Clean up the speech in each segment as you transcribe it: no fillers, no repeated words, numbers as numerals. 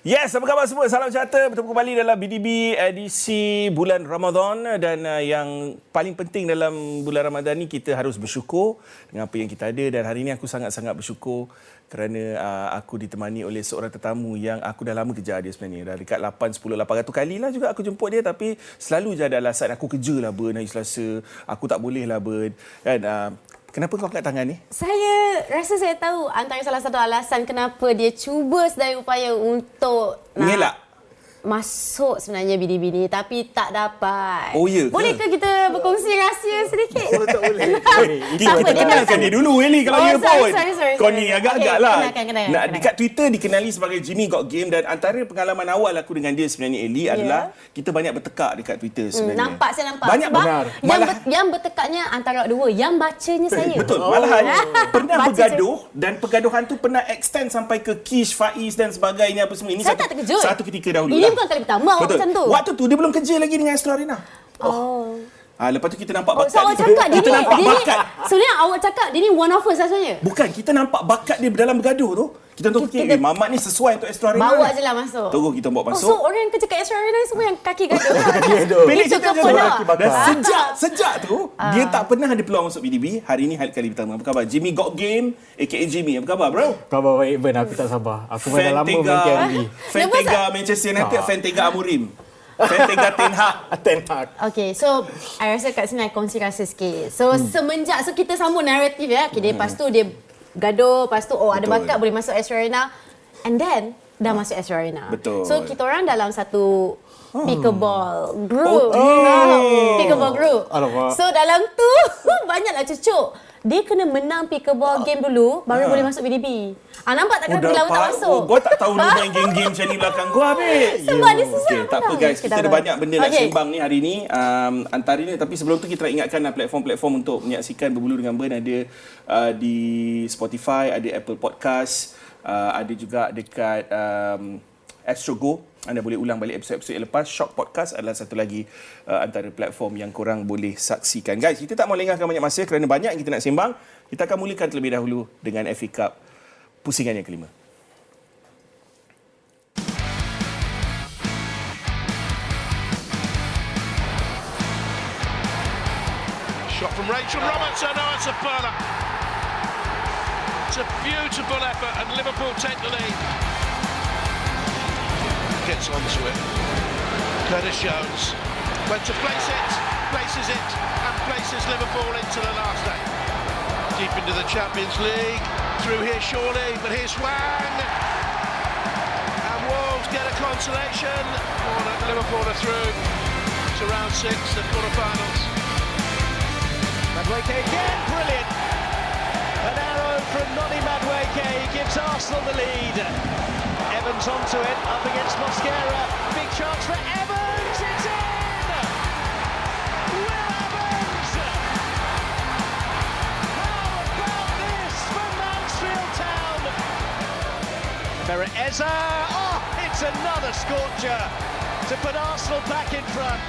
Yes, apa khabar semua? Salam sejahtera. Bertemu kembali dalam BDB edisi bulan Ramadan. Dan yang paling penting dalam bulan Ramadan ni, kita harus bersyukur dengan apa yang kita ada. Dan hari ini aku sangat-sangat bersyukur kerana aku ditemani oleh seorang tetamu yang aku dah lama kejar dia sebenarnya. Dah dekat 800 kali lah juga aku jemput dia. Tapi selalu je ada alasan, aku kerja lah Burn hari Selasa. Aku tak boleh lah Burn. Dan kenapa kau angkat tangan ni? Saya rasa saya tahu antara salah satu alasan kenapa dia cuba sedaya upaya untuk mengelak masuk sebenarnya BDB ni tapi tak dapat. Oh ya ke? Bolehkah kita berkongsi rahsia sedikit? Oh, tak boleh. Kita kenalkan dia dulu Eli kalau ya pun. Sorry. Kau ni agak-agak lah. Kenalkan. Dekat Twitter dikenali sebagai Jimmy Got Game, dan antara pengalaman awal aku dengan dia sebenarnya Eli adalah kita banyak bertekak dekat Twitter sebenarnya. Saya nampak. Banyak sebab yang bertekaknya antara dua, yang bacanya saya. Betul. Malahan pernah bergaduh dan pergaduhan tu pernah extend sampai ke Kish, Faiz dan sebagainya apa semua. Ini saya tak terkejut. Satu ketika dahulu. Ini bukan kali pertama awak macam tu. Waktu tu dia belum kerja lagi dengan Astro Arena. Lepas tu kita nampak bakat awak cakap dia kita nampak bakat. Sebenarnya awak cakap dia ni one of us sebenarnya. Bukan, kita nampak bakat dia dalam bergaduh tu. Kita tu fikir, Mamat ni sesuai untuk Astro Arena. Bawa je lah masuk. Tunggu kita bawa masuk. So orang yang kerja kat Astro Arena ni semua yang kaki gaduh. Pelik itu cerita kepada. Dan sejak tu dia tak pernah ada peluang masuk BDB. Hari ni kali pertama. Apa khabar? Jimmy Got Game aka Jimmy. Apa khabar bro? Khabar baik Burn, aku tak sabar. Aku dah lama main KLB. Fantega Manchester United, Fantega Amorim. Fantega Ten Hag. Okay, so I rasa kat sini I kongsi rasa sikit. So semenjak kita sambung naratif ya. Okay, lepas tu dia gaduh, lepas tu ada bakat boleh masuk Astro Arena. And then dah masuk Astro Arena. Betul. So kita orang dalam satu pickleball group. Pickleball group. Alamak. So dalam tu banyaklah cucuk. Dia kena menang pickleball game dulu baru boleh masuk BDB. Nampak tak kenapa dia lama tak masuk? Gua tak tahu lu main game-game macam ni belakang gua habis. Sebab dia susah. Okay, tak apa guys, kita ada banyak benda nak sembang ni hari ni. Antaranya, tapi sebelum tu kita nak ingatkan platform-platform untuk menyaksikan Berbulu dengan Burn ada di Spotify, ada Apple Podcast, ada juga dekat Astro Go. Anda boleh ulang balik episod-episod yang lepas. Syok Podcast adalah satu lagi antara platform yang korang boleh saksikan. Guys, kita tak mau lengahkan banyak masa kerana banyak yang kita nak sembang. Kita akan mulakan terlebih dahulu dengan FA Cup pusingan yang kelima. Shot from Rachel Robertson. Oh, it's a burner. It's a beautiful effort and Liverpool take the lead. Gets onto it. Curtis Jones went to place it, places it, and places Liverpool into the last eight. Deep into the Champions League, through here surely, but here's Wang. And Wolves get a consolation. Liverpool are through to round 6, the quarterfinals. Madueke again, brilliant. An arrow from Noni Madueke gives Arsenal the lead. Evans onto it, up against Mosquera. Big chance for Evans, it's in! Will Evans! How about this for Mansfield Town? Bereza, it's another scorcher to put Arsenal back in front.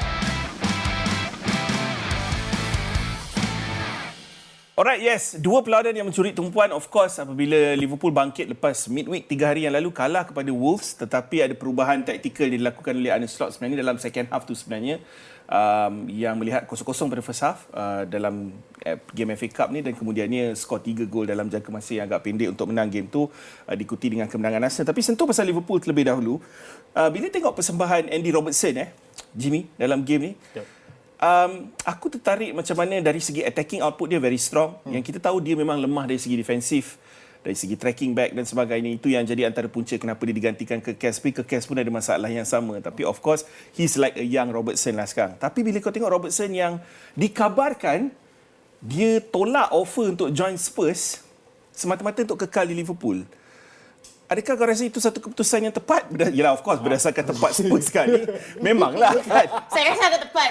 Alright, yes. Dua pelaudan yang mencuri tumpuan, of course, apabila Liverpool bangkit lepas midweek 3 hari yang lalu kalah kepada Wolves, tetapi ada perubahan taktikal yang dilakukan oleh Arne Slot sebenarnya dalam second half tu sebenarnya, yang melihat 0-0 pada first half dalam game FA Cup ni, dan kemudiannya skor 3 gol dalam jangka masa yang agak pendek untuk menang game tu, diikuti dengan kemenangan Arsenal. Tapi sentuh pasal Liverpool terlebih dahulu, bila tengok persembahan Andy Robertson, Jimmy, dalam game ni, aku tertarik macam mana dari segi attacking output dia very strong. Yang kita tahu dia memang lemah dari segi defensif, dari segi tracking back dan sebagainya. Itu yang jadi antara punca kenapa dia digantikan ke Kes. Ke Kes pun ada masalah yang sama. Tapi of course, he's like a young Robertson lah sekarang. Tapi bila kau tengok Robertson yang dikabarkan dia tolak offer untuk join Spurs semata-mata untuk kekal di Liverpool, adakah kau rasa itu satu keputusan yang tepat? Yalah, of course, berdasarkan tempat Spurs sekali. Memanglah kan. Saya rasa agak tepat.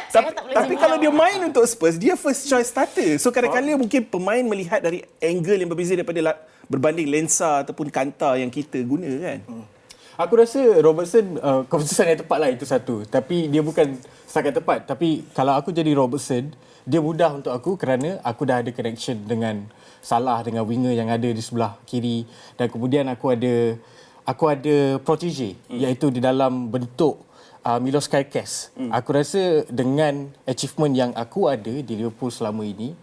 Tapi kalau dia main untuk Spurs, dia first choice starter. So kadang-kadang mungkin pemain melihat dari angle yang berbeza daripada berbanding lensa ataupun kanta yang kita guna kan. Aku rasa Robertson keputusan yang tepat lah, itu satu. Tapi dia bukan setakat tepat. Tapi kalau aku jadi Robertson, dia mudah untuk aku kerana aku dah ada connection dengan Salah, dengan winger yang ada di sebelah kiri, dan kemudian aku ada aku ada protege iaitu di dalam bentuk Milos Kerkez. Aku rasa dengan achievement yang aku ada di Liverpool selama ini,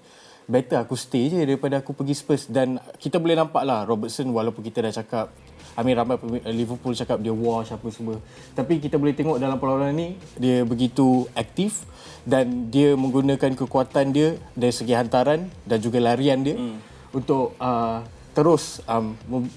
better aku stay je daripada aku pergi Spurs. Dan kita boleh nampak lah Robertson, walaupun kita dah cakap, ramai Liverpool cakap dia wash apa semua, tapi kita boleh tengok dalam perlawanan ni dia begitu aktif dan dia menggunakan kekuatan dia dari segi hantaran dan juga larian dia untuk terus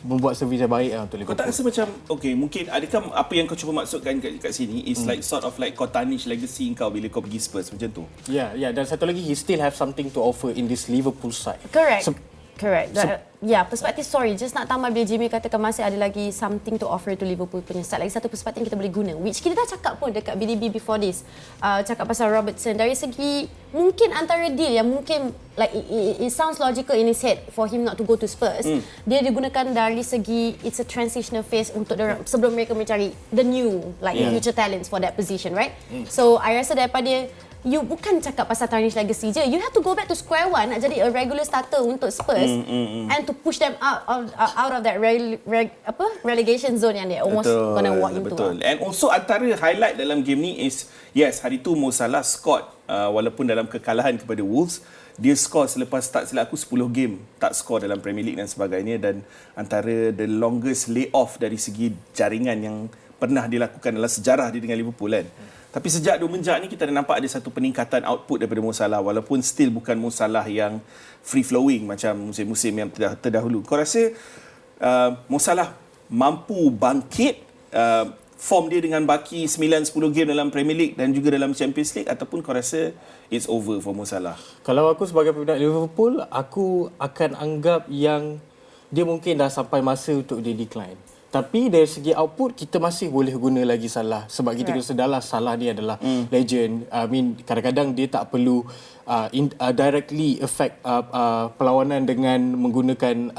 membuat servis yang baik untuk Liverpool. Kau tak rasa macam, okay, mungkin adakah apa yang kau cuba maksudkan kat sini is like sort of like kau tarnish legacy kau bila kau pergi Spurs macam tu? Ya, dan satu lagi, he still have something to offer in this Liverpool side. Correct. Correct. Perspektif, just nak tambah bila Jimmy katakan masih ada lagi something to offer to Liverpool punya side. Lagi satu perspektif yang kita boleh guna, which kita dah cakap pun dekat BDB before this. Cakap pasal Robertson dari segi mungkin antara deal yang mungkin like it sounds logical in his head for him not to go to Spurs. Dia digunakan dari segi it's a transitional phase untuk sebelum mereka mencari the new future talents for that position, right? So I rasa daripada you bukan cakap pasal tarnish legacy je. You have to go back to square one nak jadi a regular starter untuk Spurs and to push them out of that relegation zone yang they almost gonna walk into. Betul. And also antara highlight dalam game ni is, yes, hari tu Mo Salah scored walaupun dalam kekalahan kepada Wolves. Dia score selepas tak silap aku 10 game tak score dalam Premier League dan sebagainya, dan antara the longest layoff dari segi jaringan yang pernah dilakukan dalam sejarah dia dengan Liverpool kan. Tapi sejak 2 menjak ni kita dah nampak ada satu peningkatan output daripada Mo Salah, walaupun still bukan Mo Salah yang free flowing macam musim-musim yang terdahulu. Kau rasa Mo Salah mampu bangkit form dia dengan baki 9-10 game dalam Premier League dan juga dalam Champions League, ataupun kau rasa it's over for Mo Salah? Kalau aku sebagai peminat Liverpool, aku akan anggap yang dia mungkin dah sampai masa untuk dia decline. Tapi dari segi output, kita masih boleh guna lagi Salah. Sebab kita kena sedarlah Salah ni adalah legend. I mean, kadang-kadang dia tak perlu directly affect perlawanan dengan menggunakan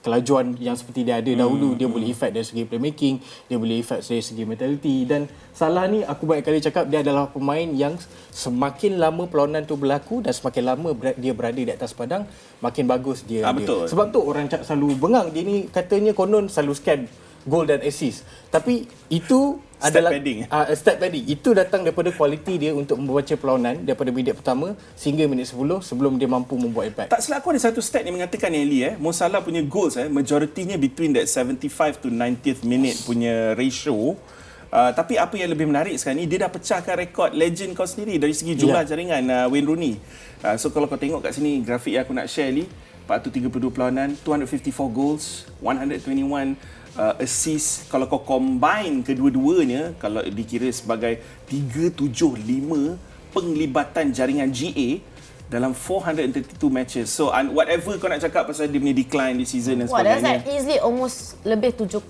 kelajuan yang seperti dia ada dahulu. Dia boleh effect dari segi playmaking, dia boleh effect dari segi mentality. Dan Salah ni, aku banyak kali cakap, dia adalah pemain yang semakin lama perlawanan tu berlaku dan semakin lama dia berada di atas padang, makin bagus dia. Betul. Sebab tu orang selalu bengang. Dia ni katanya konon selalu scan gol dan assist. Tapi itu adalah stat padding. Itu datang daripada kualiti dia untuk membaca perlawanan daripada minit pertama sehingga minit 10 sebelum dia mampu membuat impact. Tak silap aku ada satu stat yang mengatakan Mo Salah punya goals majoritinya between that 75 to 90th minute punya ratio. Tapi apa yang lebih menarik sekarang ni, dia dah pecahkan rekod legend kau sendiri dari segi jumlah jaringan, Wayne Rooney. So kalau kau tengok kat sini grafik yang aku nak share ni, 432 perlawanan, 254 goals, 121 assist. Kalau kau combine kedua-duanya, kalau dikira sebagai 375 penglibatan jaringan GA dalam 432 matches. So whatever kau nak cakap pasal dia punya decline di season dan sebagainya, that's like easily almost lebih 70%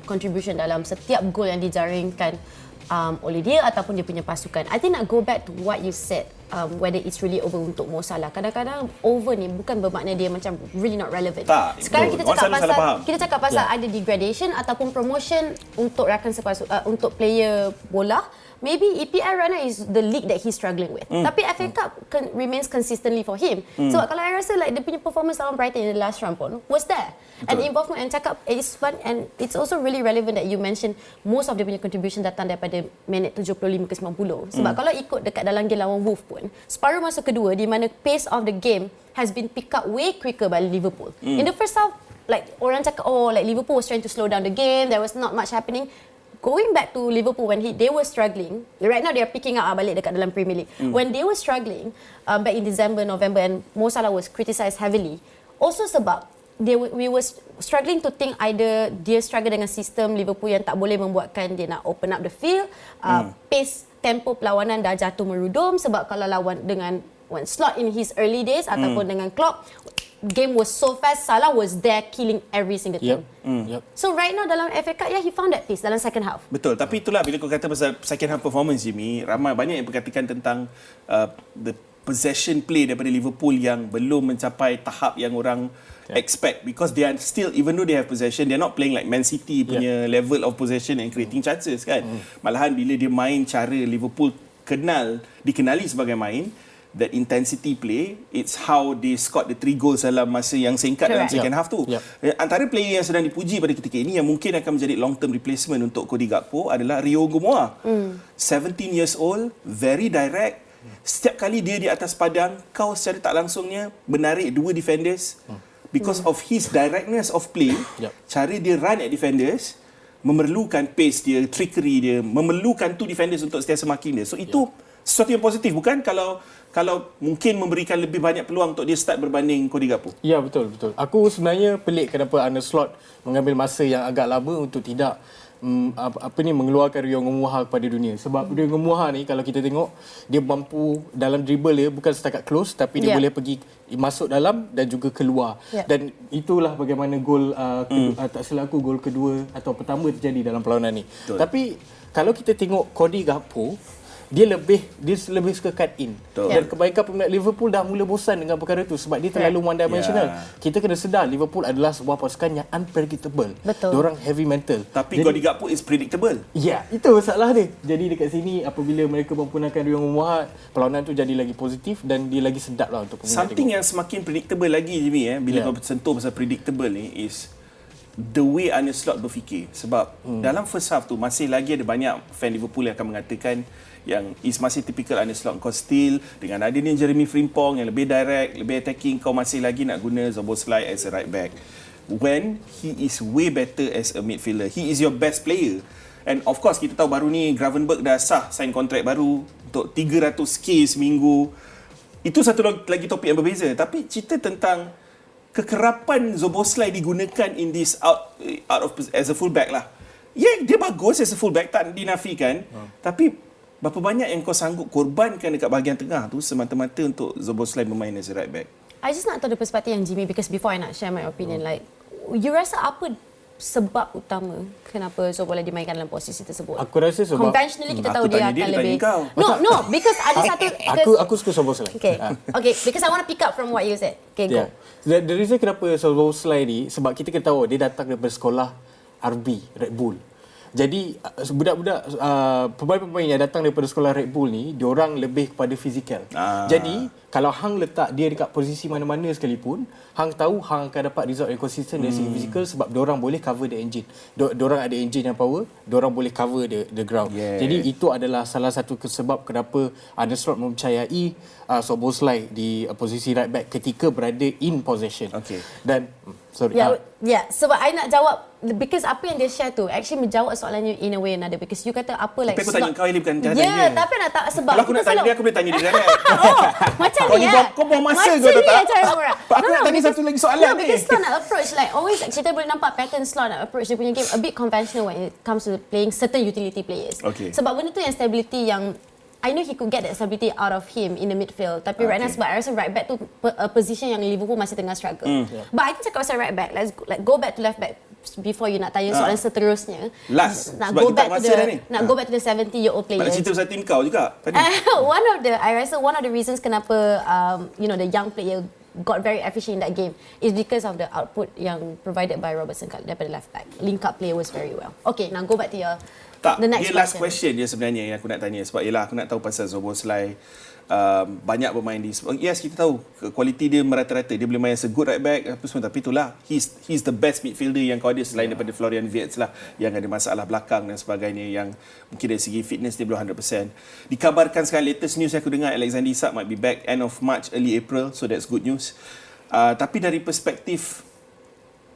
contribution dalam setiap gol yang dijaringkan oleh dia ataupun dia punya pasukan. I think nak go back to what you said, whether it's really over untuk Mo Salah. Kadang-kadang over ni bukan bermakna dia macam really not relevant. Tak, sekarang kita cakap pasal ada degradation ataupun promotion untuk rakan untuk player bola. Maybe EPL right now is the league that he's struggling with. Tapi FA Cup remains consistently for him. Sebab kalau I rasa like dia punya performance lawan Brighton in the last round pun was there. And involvement and cakap it's fun, and it's also really relevant that you mention most of dia punya contribution datang daripada minit 75 ke 90. Sebab kalau ikut dekat dalam game lawan Wolves pun, separuh masa kedua di mana pace of the game has been picked up way quicker by Liverpool. In the first half, like orang cakap like Liverpool was trying to slow down the game, there was not much happening. Going back to Liverpool when they were struggling, right now they are picking up balik dekat dalam Premier League. When they were struggling back in December, November, and Mo Salah was criticised heavily, also sebab we were struggling to think either dia struggle dengan sistem Liverpool yang tak boleh membuatkan dia nak open up the field, pace tempo perlawanan dah jatuh merudum sebab kalau lawan dengan Slot in his early days ataupun dengan Klopp, game was so fast, Salah was there killing every single thing. So right now dalam FA Cup, he found that pace dalam second half. Betul, tapi itulah bila kau kata pasal second half performance, Jimmy, banyak yang perkatakan tentang the possession play daripada Liverpool yang belum mencapai tahap yang orang expect, because they are still, even though they have possession, they're not playing like Man City punya level of possession and creating chances kan. Malahan bila dia main cara Liverpool dikenali sebagai main, that intensity play. It's how they scored the 3 goals dalam masa yang singkat dalam second half tu. Antara player yang sedang dipuji pada ketika ini yang mungkin akan menjadi long term replacement untuk Cody Gakpo adalah Rio Gomoa. 17 years old, very direct. Setiap kali dia di atas padang, kau secara tak langsungnya menarik 2 defenders because of his directness of play. Cara dia run at defenders memerlukan pace dia, trickery dia, memerlukan 2 defenders untuk sentiasa marking dia. So itu sesuatu yang positif, bukan? Kalau mungkin memberikan lebih banyak peluang untuk dia start berbanding Cody Gakpo. Ya, betul. Aku sebenarnya pelik kenapa Arne Slot mengambil masa yang agak lama untuk tidak mengeluarkan Rio Gomoa kepada dunia. Sebab Rio Gomoa ni kalau kita tengok, dia mampu dalam dribble dia bukan setakat close, tapi dia boleh pergi masuk dalam dan juga keluar. Dan itulah bagaimana gol tak silap aku, gol kedua atau pertama terjadi dalam perlawanan ni. Betul. Tapi kalau kita tengok Cody Gakpo, dia lebih suka cut in. Dan kebanyakan peminat Liverpool dah mula bosan dengan perkara tu sebab dia terlalu one dimensional. Kita kena sedar Liverpool adalah sebuah pasukan yang unpredictable. Diorang heavy mental. Tapi Cody Gakpo is predictable. Ya, itu masalah dia. Jadi dekat sini apabila mereka mempunyai Rio Gomoa, perlawanan tu jadi lagi positif dan dia lagi sedap lah untuk peminat. Something yang semakin predictable lagi Jimmy, bila kau sentuh pasal predictable ni is the way Arne Slot berfikir. Sebab dalam first half tu masih lagi ada banyak fan Liverpool yang akan mengatakan yang is masih typical Arne Slot. Kau still dengan adanya Jeremy Frimpong yang lebih direct, lebih attacking, kau masih lagi nak guna Szoboszlai as a right back when he is way better as a midfielder. He is your best player. And of course kita tahu baru ni Gravenberch dah sah sign kontrak baru untuk 300k seminggu. Itu satu lagi topik yang berbeza. Tapi cerita tentang kekerapan Szoboszlai digunakan in this out of as a fullback lah. Ya, dia bagus as a fullback, tak dinafikan. Tapi berapa banyak yang kau sanggup korbankan dekat bahagian tengah tu semata-mata untuk Szoboszlai bermain as a right back? I just nak tahu the perspektif yang Jimmy, because before I nak share my opinion, like, you rasa apa sebab utama kenapa Szoboszlai dimainkan dalam posisi tersebut? Aku rasa sebab conventionally kita tahu dia akan lebih kau. No, because ada satu aku suka Szoboszlai. Okay, because I want to pick up from what you said. Okay, go. The reason kenapa Szoboszlai ni, sebab kita kena tahu dia datang daripada sekolah RB, Red Bull. Jadi budak-budak pemain-pemain yang datang daripada sekolah Red Bull ni, diorang lebih kepada fizikal. Jadi kalau hang letak dia dekat posisi mana-mana sekalipun, hang tahu hang akan dapat result yang konsisten dari segi fizikal sebab diorang boleh cover the engine. Diorang ada engine yang power, diorang boleh cover the ground. Jadi itu adalah salah satu sebab kenapa Arne Slot mempercayai Szoboszlai di posisi right back ketika berada in possession. Dan sorry. Sebab I nak jawab, because apa yang dia share tu actually menjawab soalannya in a way another, because you kata apa like. Tapi aku tanya kau ini bukan tanya dia. Tapi nak tak sebab kalau aku nak tanya dia, aku boleh tanya dia direct. Macam kau ni kau buang masa kau tak? Aku nak tanya satu lagi soalan ni. Because Slot nak approach like always, kita boleh nampak pattern Slot nak approach dia punya game a bit conventional when it comes to playing certain utility players. Sebab benda tu yang stability yang I know he could get that stability out of him in the midfield. Tapi right now sebab I rasa right back tu position yang Liverpool masih tengah struggle. But I think cakap pasal right back, let's go back to left back before you nak tanya soalan seterusnya. Nak go back to the 70-year-old players. Nak cerita pasal tim kau juga tadi. I rasa one of the reasons kenapa the young player got very efficient in that game is because of the output yang provided by Robertson daripada left back. Link up play was very well. Okay, now go back to your the next last question dia sebenarnya yang aku nak tanya. Sebab yelah aku nak tahu pasal Szoboszlai banyak bermain di, yes kita tahu kualiti dia merata-rata, dia boleh main as a good right back apa semua, tapi itulah he's the best midfielder yang kau ada selain daripada Florian Wirtz lah yang ada masalah belakang dan sebagainya, yang mungkin dari segi fitness dia belum 100%. Dikabarkan sekarang latest news yang aku dengar, Alexander Isak might be back end of March early April, so that's good news. Tapi dari perspektif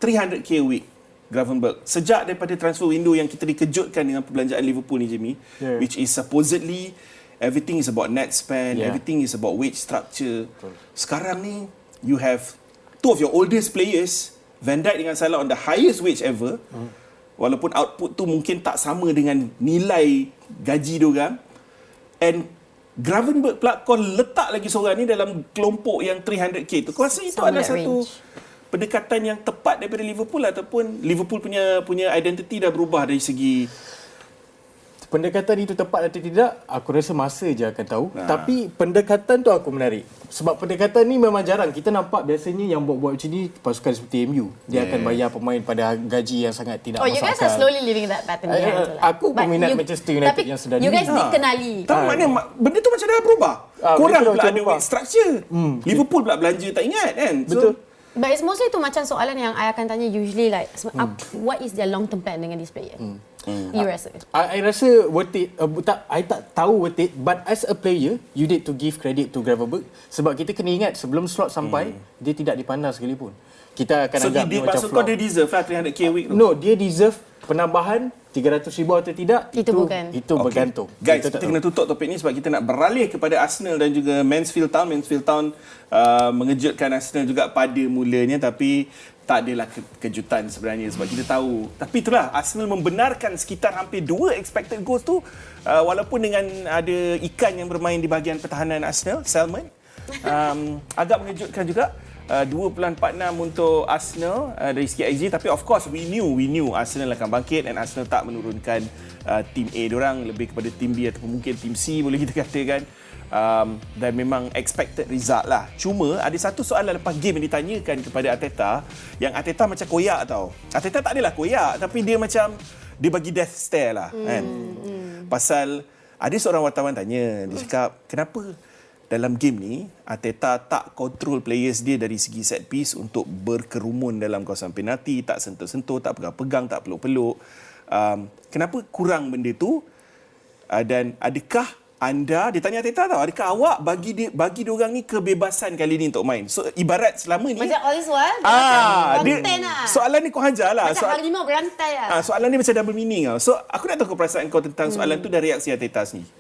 300k a week Gravenberch, sejak daripada transfer window yang kita dikejutkan dengan perbelanjaan Liverpool ni Jimmy, which is supposedly everything is about net spend, everything is about wage structure. Sekarang ni you have two of your oldest players, Van Dijk dengan Salah on the highest wage ever, walaupun output tu mungkin tak sama dengan nilai gaji diorang, and Gravenberch pula kau letak lagi seorang ni dalam kelompok yang 300k tu. Kau rasa itu adalah satu pendekatan yang tepat daripada Liverpool, ataupun Liverpool punya identiti dah berubah dari segi pendekatan itu tepat atau tidak, aku rasa masa je akan tahu. Tapi pendekatan tu aku menarik. Sebab pendekatan ni memang jarang. Kita nampak biasanya yang buat-buat macam ni pasukan seperti MU. Dia akan bayar pemain pada gaji yang sangat tidak masuk akal. You guys are slowly living that pattern. Aku peminat Manchester United yang sedar you diri. guys dikenali. Tapi maknanya benda tu macam dah berubah. Korang pula ada weight structure. Liverpool pula belanja tak ingat kan. Betul. But it's mostly tu macam soalan yang I akan tanya usually like what is their long term plan dengan this player? You rasa? I rasa worth it. I tak tahu worth it, but as a player, you need to give credit to Gravenberch sebab kita kena ingat sebelum slot sampai, dia tidak dipandang sekalipun. Kita akan anggap dia macam maksud kau dia deserve lah 300k a week tu? No, dia deserve penambahan 300,000 atau tidak. Itu bergantung. Guys, kita kena tutup topik ni sebab kita nak beralih kepada Arsenal dan juga Mansfield Town. Mansfield Town mengejutkan Arsenal juga pada mulanya, tapi tak adalah kejutan sebenarnya sebab kita tahu. Tapi itulah, Arsenal membenarkan sekitar hampir 2 expected goals tu walaupun dengan ada ikan yang bermain di bahagian pertahanan Arsenal, Salmon. Agak mengejutkan juga. 2.46 untuk Arsenal dari segi XG, tapi of course we knew Arsenal akan bangkit dan Arsenal tak menurunkan tim A diorang, lebih kepada tim B ataupun mungkin tim C boleh kita katakan. Dan memang expected result lah. Cuma ada satu soalan lepas game yang ditanyakan kepada Arteta, yang Arteta macam koyak tau. Arteta tak adalah koyak, tapi dia macam dia bagi death stare lah kan. Pasal ada seorang wartawan tanya, dia cakap kenapa dalam game ni Arteta tak kontrol players dia dari segi set piece untuk berkerumun dalam kawasan penalti, tak sentuh-sentuh, tak pegang-pegang, tak peluk-peluk. Kenapa kurang benda tu? Dan adakah anda, dia tanya Arteta tau, adakah awak bagi diorang ni kebebasan kali ni untuk main? So ibarat selama ni Macam all this while soalan ni kau hajar lah. Macam harimau berantai lah. Soalan ni macam double meaning tau. So aku nak tahu perasaan kau tentang soalan tu dan reaksi Arteta sendiri.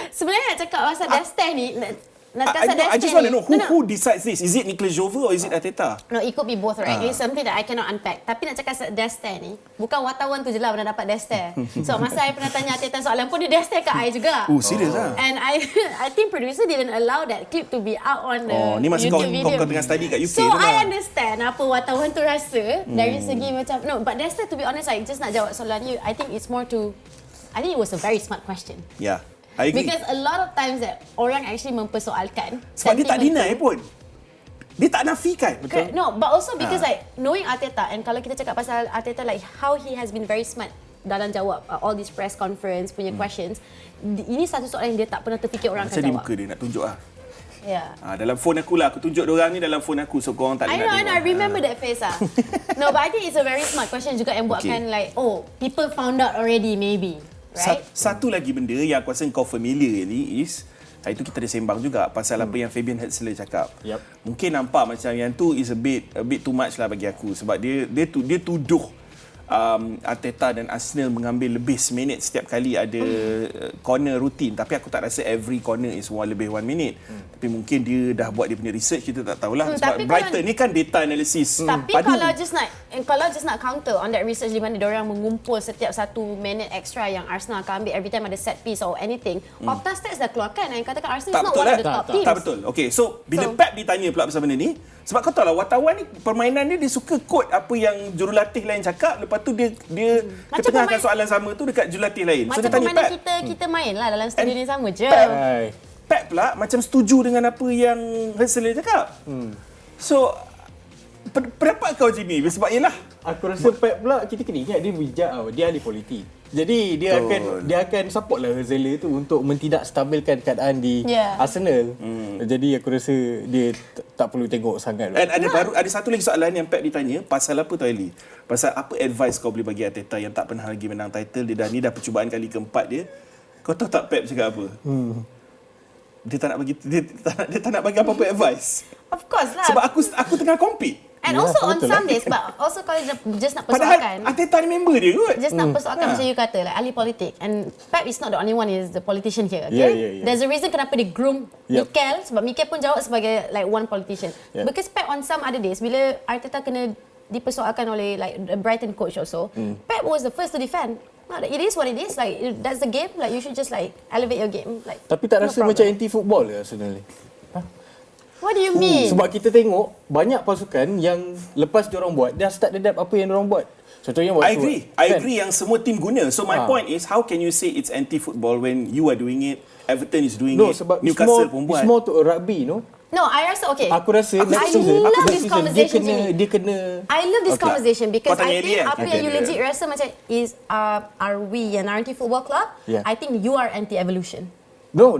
Sebenarnya nak cakap pasal Destiny ni, I just want to know who decides this. Is it Nicolas Jove or is it Arteta? No, it could be both, right? It's something that I cannot unpack. Tapi nak cakap Destiny ni, bukan wartawan tu je lah pernah dapat Destiny. So masa I pernah tanya Arteta soalan pun dia Destiny kat I juga. Oh, serius lah? And I think producer didn't allow that clip to be out on the ni masa YouTube video. kau tengah study kat UK so tu lah. I understand apa wartawan tu rasa dari segi macam, no, but Destiny, to be honest, like just nak jawab soalan you, I think it's more to, I think it was a very smart question. Yeah, I agree. Because a lot of times that orang actually mempersoalkan. Sebab dia tak deny pun. Dia tak nafikan. Betul? No, but also because like knowing Arteta, and kalau kita cakap pasal Arteta, like how he has been very smart dalam jawab all these press conference punya questions. Ini satu soalan yang dia tak pernah terfikir orang akan jawab. Macam ni muka dia nak tunjuk lah. Yeah. Dalam phone aku lah. Aku tunjuk diorang ni dalam phone aku. So korang tak boleh nak tengok. I remember that face lah. No, but I think it's a very smart question juga yang buatkan like, oh, people found out already maybe. Right? Satu lagi benda yang aku rasa kau familiar ni is, hari tu kita ada sembang juga pasal apa yang Fabian Hetzler cakap. Mungkin nampak macam yang tu is a bit too much lah bagi aku sebab dia tuduh Arteta dan Arsenal mengambil lebih seminit setiap kali ada corner rutin, tapi aku tak rasa every corner is lebih 1 minute. Tapi mungkin dia dah buat dia punya research, kita tak tahulah sebab Brighton ni kan data analysis. Tapi kalau just nak counter on that research di mana diorang mengumpul setiap 1 minit extra yang Arsenal akan ambil every time ada set piece or anything, Opta stats dah keluarkan yang katakan Arsenal is not one of the top teams. Tak betul. Okay, so bila Pep ditanya pula pasal benda ni, sebab kau tahu lah wartawan ni permainan dia suka quote apa yang jurulatih lain cakap, lepas tu dia ketengahkan soalan sama tu dekat jurulatih lain. Macam so dia tanya permainan Pep, kita main lah dalam studio ni sama je. Pep pula macam setuju dengan apa yang Hetzler cakap. So pendapat kau macam ni? Sebab yelah, aku rasa Pep pula kita kena ingat dia bijak tau. Dia ahli politik. Jadi dia akan support lah Hetzler tu untuk mentidakstabilkan keadaan di Arsenal. Jadi aku rasa dia tak perlu tengok sangat. Dan ada satu lagi soalan yang Pep ditanya, pasal apa tu Ali? Pasal apa advice kau boleh bagi Arteta yang tak pernah lagi menang title, dia dah percubaan kali keempat dia. Kau tahu tak Pep cakap apa? Dia tak nak bagi apa-apa advice. Of course lah. Sebab aku tengah compete. And also on some days, but also kalau just nak persoalkan. Padahal Arteta ni member dia kot. Just nak persoalkan macam you kata, like ahli politik. And Pep is not the only one, is the politician here. Okay? There's a reason kenapa dia groom Mikel, sebab Mikel pun jawab sebagai like one politician. Because Pep on some other days, bila Arteta kena dipersoalkan oleh like the Brighton coach also, Pep was the first to defend. No, it is what it is. Like that's the game. Like you should just like elevate your game. Like. Tapi tak rasa macam anti-football ke sebenarnya? What do you mean? Sebab kita tengok banyak pasukan yang lepas diorang buat, dah start adapt apa yang diorang buat. Contohnya I agree yang semua tim guna. So my point is, how can you say it's anti-football when you are doing it, Everton is doing it, sebab Newcastle pun buat. it's more to a rugby, No, I rasa okay. Aku rasa I love this conversation, dia kena I love this conversation because Kau tanya I think dia, apa yang you legit rasa macam is are we an anti-football club? Yeah. I think you are anti-evolution. No.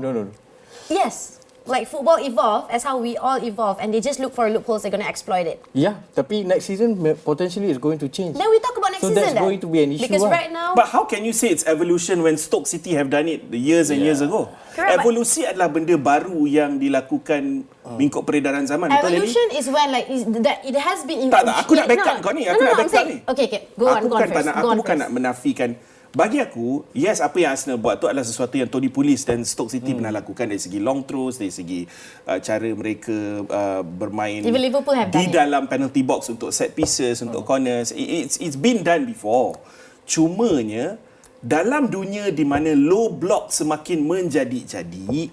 Yes. Like football evolve as how we all evolve and they just look for loopholes, they're going to exploit it. Yeah, tapi next season potentially it's going to change. Then we talk about next So season that's going to be an issue. Because right now But how can you say it's evolution when Stoke City have done it years and years ago? Correct, Evolusi adalah benda baru yang dilakukan mengikut peredaran zaman. Betul, Lily? evolution is when like that it has been in Tak, aku nak backup kau ni. Aku nak backup ni. Okay, go on first. Aku bukan nak menafikan. Bagi aku, yes, apa yang Arsenal buat tu adalah sesuatu yang Tony Pulis dan Stoke City pernah lakukan dari segi long throws, dari segi cara mereka bermain Even Liverpool have di done it. dalam penalty box untuk set pieces, untuk corners. It's been done before. Cumanya, dalam dunia di mana low block semakin menjadi-jadi,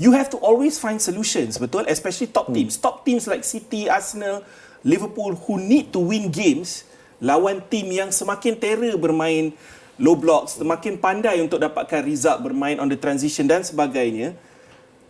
you have to always find solutions, betul? Especially top teams. Top teams like City, Arsenal, Liverpool who need to win games lawan tim yang semakin terror bermain low blocks, semakin pandai untuk dapatkan result bermain on the transition dan sebagainya.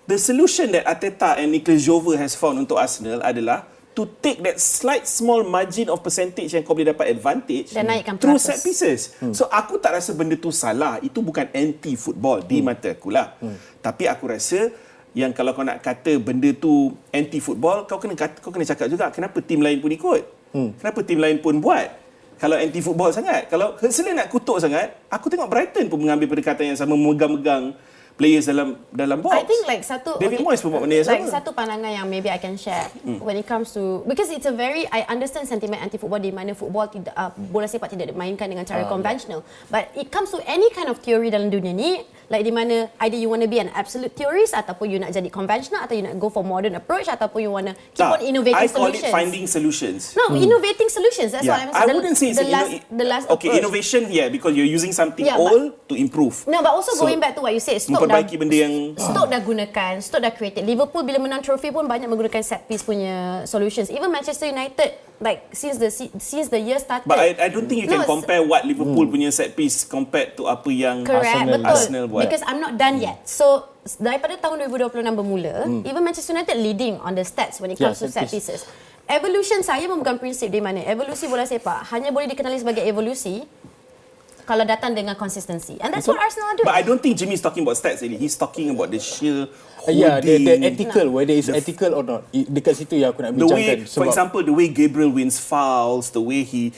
The solution that Arteta and Nicolas Jove has found untuk Arsenal adalah to take that slight small margin of percentage yang kau boleh dapat advantage dan naikkan through peratus. set pieces. So aku tak rasa benda tu salah. Itu bukan anti-football di mata aku lah. Tapi aku rasa yang kalau kau nak kata benda tu anti-football, kau kena cakap juga kenapa tim lain pun ikut. Kenapa tim lain pun buat. Kalau anti-football sangat, kalau Arsenal nak kutuk sangat, aku tengok Brighton pun mengambil pendekatan yang sama, memegang players dalam box. I think like satu David Moyes pun buat benda yang like sama. satu pandangan yang maybe I can share when it comes to, because it's a very, I understand sentiment anti-football di mana football tidak bola sepak tidak dimainkan dengan cara konvensional, but it comes to any kind of theory dalam dunia ni, like di mana either you want to be an absolute theorist ataupun you nak jadi conventional atau you nak go for modern approach ataupun you want to keep on innovating I call solutions. it finding solutions. No, innovating solutions. That's what I'm saying. I wouldn't say it's the last okay, approach. innovation, because you're using something Yeah, old to improve. No, but also So, going back to what you said, Stoke memperbaiki benda yang Stoke dah gunakan, Stoke dah created. Liverpool bila menang trofi pun banyak menggunakan set piece punya solutions. Even Manchester United, like since the year started. But I don't think you can compare what Liverpool punya set piece compared to apa yang Arsenal buat. Because I'm not done yet. So daripada tahun 2026 bermula, even Manchester United leading on the stats when it comes to set pieces. Evolution, saya memegang prinsip di mana evolusi bola sepak hanya boleh dikenali sebagai evolusi kalau datang dengan consistency. And that's what Arsenal are doing. But I don't think Jimmy is talking about stats really. He's talking about the sheer Yeah, the holding. ethical, whether it's ethical or not. Dekat situ yang aku nak The way, bincangkan. for example, the way Gabriel wins fouls, the way he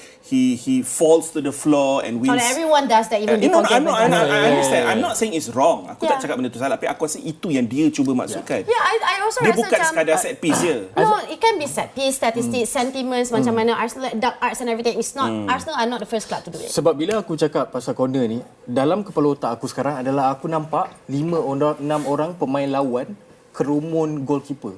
falls to the floor and wins. Everyone does that even before I understand. Yeah. I'm not saying it's wrong. Aku tak cakap benda tu salah, tapi aku rasa itu yang dia cuba maksudkan. Yeah, I also Dia rasa bukan macam sekadar set piece je. No, it can be set piece, statistics, sentiments, macam mana Arsenal, dark arts and everything. It's not, Arsenal are not the first club to do it. Sebab bila aku cakap pasal corner ni, dalam kepala otak aku sekarang adalah aku nampak 5-6 orang pemain lawan kerumun goalkeeper.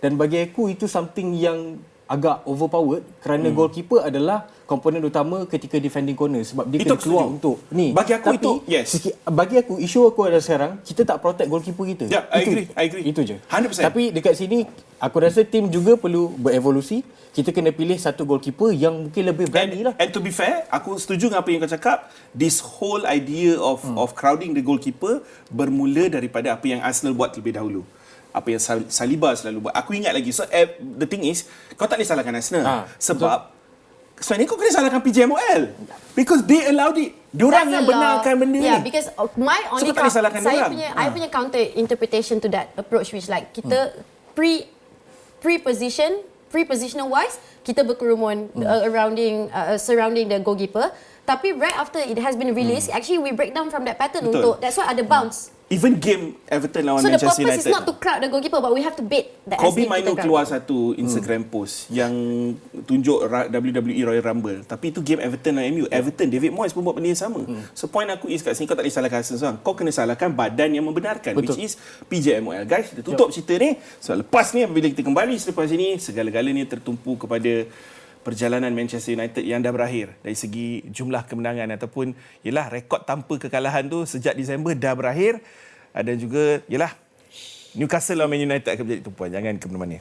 Dan bagi aku itu something yang agak overpowered kerana goalkeeper adalah komponen utama ketika defending corner sebab dia Itu kena keluar setuju. untuk ni. Bagi aku tapi, itu, yes. Bagi aku isu aku ada sekarang kita tak protect goalkeeper kita. Yeah, I agree. Itu je. 100%. Tapi dekat sini aku rasa tim juga perlu berevolusi. Kita kena pilih satu goalkeeper yang mungkin lebih berani lah. And to be fair, aku setuju dengan apa yang kau cakap. This whole idea of crowding the goalkeeper bermula daripada apa yang Arsenal buat terlebih dahulu. Apa yang Saliba selalu buat. Aku ingat lagi. So the thing is, kau tak boleh salahkan Arsenal. Sebab sebenarnya kau kena salahkan PJMOL. Because they allowed it. Diorang yang benarkan benda ni. Yeah, because my only So, kau tak boleh salahkan diorang. I punya counter interpretation to that approach which like kita pre-positional wise kita berkerumun surrounding the goalkeeper. Tapi right after it has been released, actually we break down from that pattern. Betul. Untuk that's why ada bounce. Even game Everton lawan So the Manchester purpose United. is not to crowd the goalkeeper, but we have to bait the Kobe SC Mino kita keluar crowd. satu Instagram post yang tunjuk WWE Royal Rumble. Tapi itu game Everton dan MU. Everton, David Moyes pun buat benda yang sama. So point aku is kat sini kau tak boleh salahkan Arsenal seorang. Kau kena salahkan badan yang membenarkan. Betul. Which is PJMOL. Guys, kita tutup cerita ni. So lepas ni, apabila kita kembali selepas ini, segala-galanya tertumpu kepada perjalanan Manchester United yang dah berakhir dari segi jumlah kemenangan ataupun yalah rekod tanpa kekalahan tu sejak Disember dah berakhir. Dan juga yalah Newcastle lawan Man United akan menjadi tumpuan. Jangan ke mana-mana.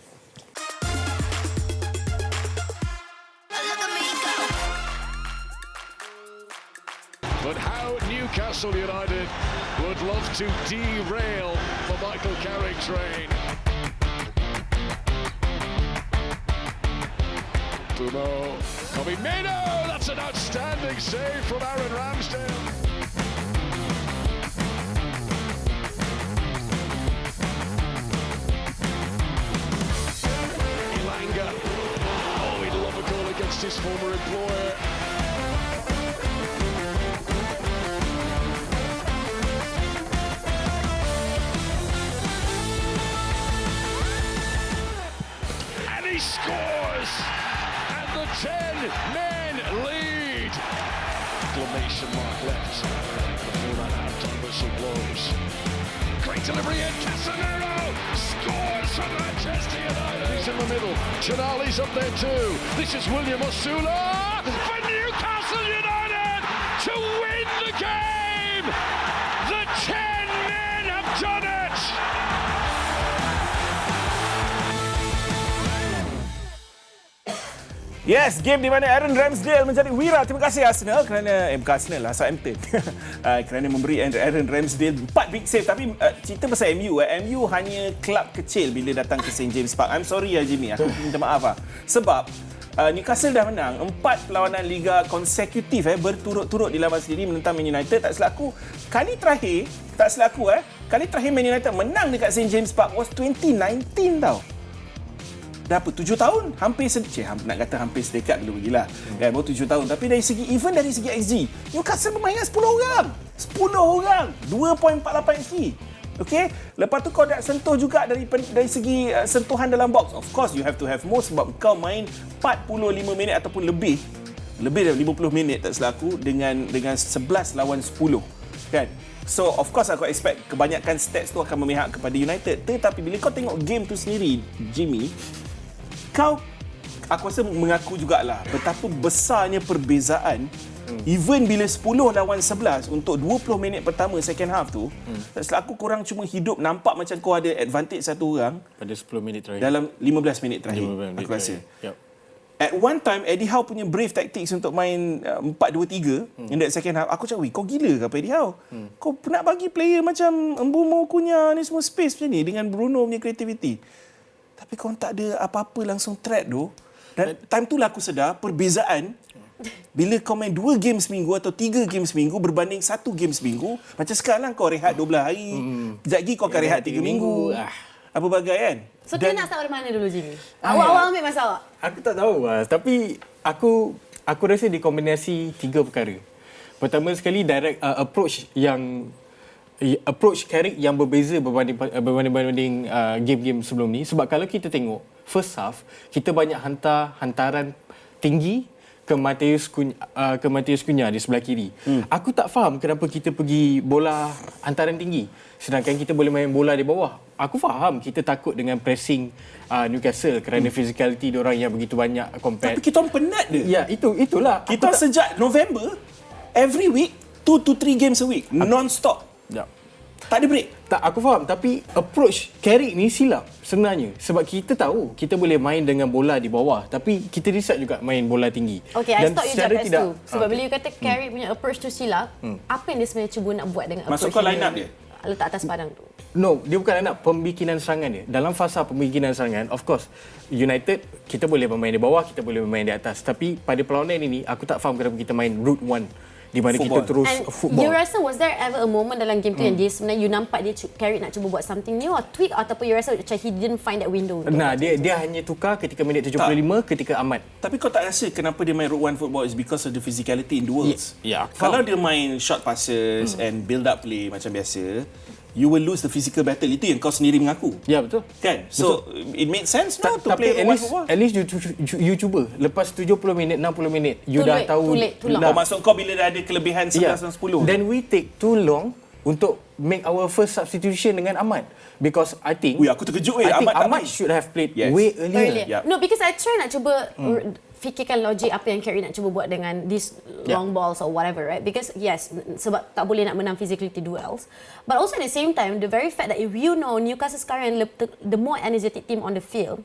Newcastle United would love to derail the Michael Carrick train. Bruno, Meno, that's an outstanding save from Aaron Ramsdale. Ilanga, oh, he'd love a goal against his former employer. And he scores! And the 10-men lead! Exclamation mark left before that half-time whistle blows. Great delivery in, Casemiro scores for Manchester United. He's in the middle, Chinali's up there too. This is William Osula for Newcastle United to win the game! The 10 men have done it! Yes, game di mana Aaron Ramsdale menjadi wira. Terima kasih Arsenal kerana bukan Arsenal lah, Southampton. Kerana memberi Aaron Ramsdale 4 big save. Tapi cerita pasal MU, MU hanya kelab kecil bila datang ke St James Park. I'm sorry ya Jimmy, aku minta maaf sebab Newcastle dah menang 4 perlawanan liga konsekutif berturut-turut di lawan sendiri menentang Man United. Tak silap aku, kali terakhir Man United menang dekat St James Park was 2019 tau. Dah apa, 7 tahun? Hampir nak kata hampir sedekat dulu bagilah. Baru 7 tahun. Tapi dari segi XG, Newcastle bermain dengan 10 orang. 10 orang. 2.48 XG. Okey? Lepas tu kau dah sentuh juga dari segi sentuhan dalam box. Of course, you have to have more sebab kau main 45 minit ataupun lebih dari 50 minit tak silap aku dengan 11 lawan 10. Kan? So, of course aku expect kebanyakan stats tu akan memihak kepada United. Tetapi bila kau tengok game tu sendiri, Jimmy, aku rasa mengaku jugalah betapa besarnya perbezaan even bila 10 lawan 11 untuk 20 minit pertama second half tu. Tak silap aku korang cuma hidup nampak macam kau ada advantage satu orang pada 10 minit terakhir. Dalam 15 minit terakhir. Aku rasa. Yep. At one time Eddie Howe punya brave tactics untuk main 4-2-3 in that second half, aku cakap, kau gila ke apa Eddie Howe? Kau nak bagi player macam Mbumo, Cunha ni semua space macam ni dengan Bruno punya creativity. Tapi kau tak ada apa-apa langsung threat tu. Dan time tu lah aku sedar perbezaan bila kau main 2 game seminggu atau 3 game seminggu berbanding 1 game seminggu. Macam sekarang kau rehat 12 hari. Kejap lagi kau akan rehat 3 minggu. Apa bagai kan? So kita nak start dari mana dulu Jimmy? Awal-awal ambil masa awak? Aku tak tahu tapi aku rasa dikombinasi 3 perkara. Pertama sekali direct approach Carrick yang berbeza berbanding game-game sebelum ni. Sebab kalau kita tengok first half, kita banyak hantaran tinggi ke Matheus Cunha di sebelah kiri. Aku tak faham kenapa kita pergi bola hantaran tinggi sedangkan kita boleh main bola di bawah. Aku faham kita takut dengan pressing Newcastle kerana physicality diorang yang begitu banyak compared. Tapi kita orang penat dia. Ya, itulah. Kita sejak November every week 2 to 3 games a week non-stop. Ya. Tak ada break. Tak, aku faham. Tapi approach Carrick ni silap sebenarnya. Sebab kita tahu kita boleh main dengan bola di bawah. Tapi kita decide juga main bola tinggi. Okay, I stop you just tu. Sebab bila you kata Carrick punya approach tu silap, apa yang dia sebenarnya cuba nak buat dengan approach Masuk kau line up dia? Letak atas padang tu. No, dia bukan nak pembikinan serangan dia. Dalam fasa pembikinan serangan, of course, United, kita boleh bermain di bawah, kita boleh bermain di atas. Tapi pada perlawanan ini, aku tak faham kenapa kita main route 1. Di mana kita terus football. You rasa was there ever a moment dalam game tu yang dia sebenarnya you nampak dia Carrick nak cuba buat something new or tweak ataupun you rasa macam he didn't find that window? Nah, dia hanya tukar ketika minit 75 ketika Ahmad. Tapi kau tak rasa kenapa dia main route 1 football is because of the physicality in duels? Yeah. Kalau dia main short passes and build up play macam biasa, you will lose the physical battle. Itu yang kau sendiri mengaku. Ya, betul. Kan? So, it makes sense now to tapi play route 1 football. At least you cuba. Lepas 70 minit, 60 minit, you dah tahu. Too long. Oh, maksud kau bila dah ada kelebihan 11 dan 10? Then we take too long untuk make our first substitution dengan Ahmad. Because I think... aku terkejut. I think Ahmad should have played way earlier. Yep. No, because I try nak cuba fikirkan logik apa yang Carrick nak cuba buat dengan these long balls or whatever, right? Because yes, sebab tak boleh nak menang physicality duels. But also at the same time, the very fact that if you know Newcastle sekarang the more energetic team on the field,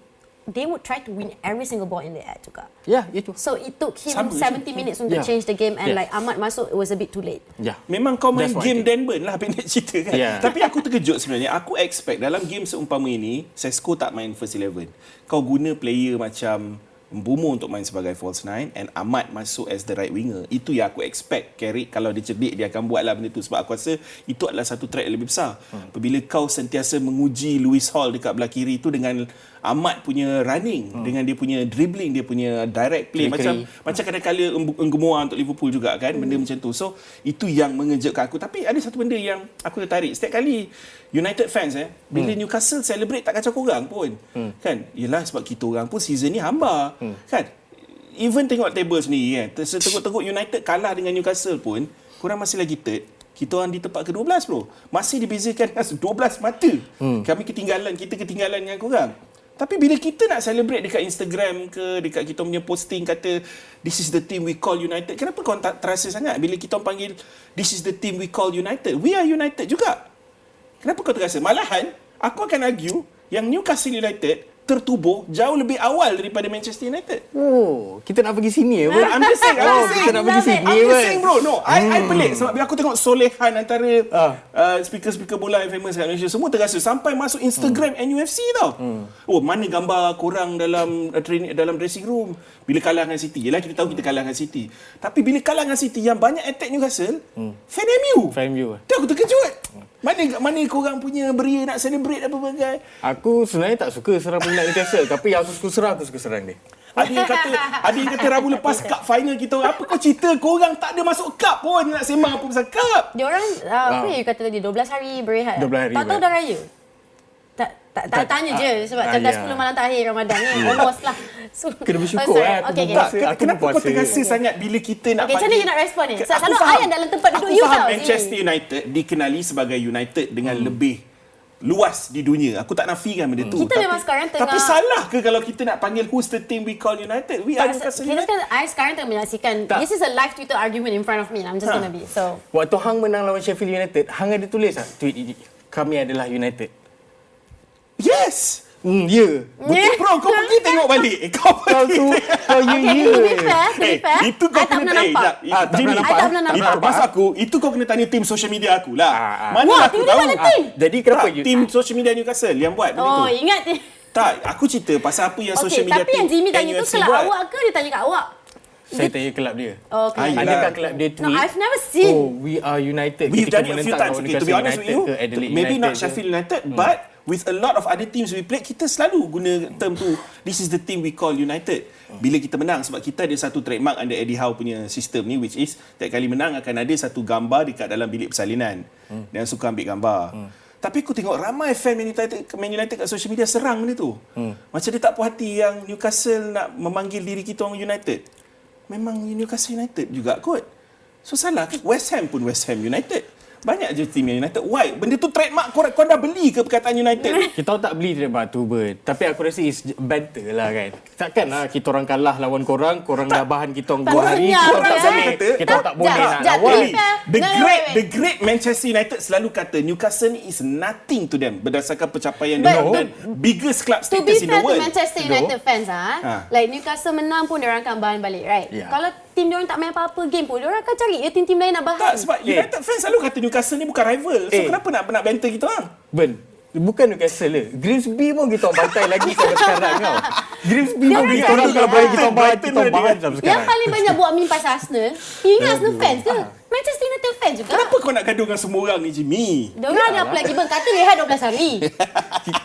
they would try to win every single ball in the air juga. Ya, itu. So it took him Sama 70 minutes untuk change the game and like Ahmad masuk, it was a bit too late. Ya. Memang kau main That's what game I think. Dan Burn lah, pendek cerita kan. Yeah. Tapi aku terkejut sebenarnya. Aku expect dalam game seumpama ini, Sesko tak main first 11. Kau guna player macam Mbumo untuk main sebagai false nine and Ahmad masuk as the right winger. Itu yang aku expect. Carrick kalau dia cerdik, dia akan buatlah benda tu. Sebab aku rasa itu adalah satu threat yang lebih besar. Apabila kau sentiasa menguji Lewis Hall dekat belah kiri tu dengan Ahmad punya running, dengan dia punya dribbling, dia punya direct play. Macam kadang-kadang Enggemoa untuk Liverpool juga kan, benda macam tu. So itu yang mengejutkan aku. Tapi ada satu benda yang aku tertarik. Setiap kali United fans bila Newcastle celebrate tak kacau korang pun. Kan? Yelah sebab kita orang pun season ni hamba. Kan? Even tengok table sendiri kan. Teruk-teruk United kalah dengan Newcastle pun, korang masih lagi third. Kita orang di tempat ke-12 bro. Masih dibezakan 12 mata. Kami kita ketinggalan dengan korang. Tapi bila kita nak celebrate dekat Instagram ke, dekat kita punya posting kata this is the team we call United, kenapa kau tak terasa sangat bila kita panggil this is the team we call United? We are United juga. Kenapa kau terasa? Malahan aku akan argue yang Newcastle United tertubuh jauh lebih awal daripada Manchester United. Oh, kita nak pergi sini ya, bro. I'm just saying, kita nak pergi sini, I'm just saying bro. No, I pelik sebab bila aku tengok solehan antara speaker-speaker bola yang famous kat Malaysia, semua terasa sampai masuk Instagram NFC tau. Oh, mana gambar korang dalam training, dalam dressing room bila kalah dengan City. Yelah kita tahu kita kalah dengan City. Tapi bila kalah dengan City yang banyak attack Newcastle, fan MU. Fan MU. Tu aku terkejut. Mana korang punya beria nak celebrate apa bagai. Aku sebenarnya tak suka serang peminat Newcastle, tapi aku suka serang dia. Ada yang kata Rabu lepas cup final kita orang, apa kau cerita korang tak ada masuk cup pun nak sembang apa pasal cup. Dia orang apa you kata tadi 12 hari berehat. 12 hari tak tahu berehat. dah raya. Tak tanya je sebab jam 10 malam terakhir Ramadan ni almost lah. So, kena bersyukur Okay. Kenapa kau terasa sangat bila kita nak macam mana you nak respon ni? Aku Selalu faham. I yang dalam tempat duduk Aku you faham tau. Manchester United dikenali sebagai United dengan lebih luas di dunia. Aku tak nafikan benda tu. Kita memang sekarang tengah... Tapi salah ke kalau kita nak panggil who's the team we call United? We are Newcastle United. I sekarang tengah menyaksikan. This is a live Twitter argument in front of me. I'm just gonna be so. Waktu Hang menang lawan Sheffield United, Hang ada tulis tweet ini. Kami adalah United. Yes. Ya. Betul bro, kau pergi tengok balik. Kau tu, kau To be fair, itu kau I tak kena pernah nampak. Jimmy, I tak pernah nampak. Maksud aku, itu kau kena tanya tim social media aku lah. Mana Wah, aku tiba-tiba tahu. ada tim. Jadi kenapa Tim social media Newcastle yang buat benda tu. Oh, ingat. Tak, aku cerita pasal apa yang social media Tapi yang Jimmy tanya tu NFC kelab buat. awak ke dia tanya kat awak? Saya tanya kelab dia. Okay. Adakah kelab dia tweet? No, I've never seen. Oh, we are United. We've ketika done it a few menentang times. lawan Okay, to be Newcastle honest with United you, ke Adelaide maybe United not ke. Sheffield United, but with a lot of other teams we play, kita selalu guna term tu. This is the team we call United. Bila kita menang, sebab kita ada satu trademark under Eddie Howe punya sistem ni, which is setiap kali menang akan ada satu gambar dekat dalam bilik persalinan. Dan suka ambil gambar. Tapi aku tengok ramai fan Man United kat social media serang benda tu. Macam dia tak puas hati yang Newcastle nak memanggil diri kita orang United. Memang Newcastle United juga kot. So salah ke? West Ham pun West Ham United. Banyak je tim United. Why? Benda tu trademark kau dah beli ke perkataan United? Kita orang tak beli trademark tu, Tapi aku rasa is banter lah kan. Takkan lah kita orang kalah lawan korang dah bahan kita orang 2 hari, kita orang tak boleh. Kita orang tak boleh nak lawan. The great Manchester United selalu kata Newcastle is nothing to them berdasarkan pencapaian dia dan biggest club To be status in the fair to world. Manchester United fans like Newcastle menang pun dia orang akan bahan balik, right? Yeah. Kalau tim dia orang tak main apa-apa game pun, dia orang akan cari tim-tim lain nak bahan. Tak, sebab United fans selalu kata Newcastle ni bukan rival. So kenapa nak banter kita orang? Bukan Newcastle le. Grimsby pun kita orang bantai lagi sampai sekarang kau. Grimsby pun kita orang cari kalau berani kita orang bahan sampai Yang sekarang. paling banyak buat meme pasal Arsenal, you ingat Arsenal fans ke? Manchester United fans juga. Kenapa kau nak gaduh dengan semua orang ni, Jimmy? Dia orang ada apa lagi bang? Kata rehat 12 hari.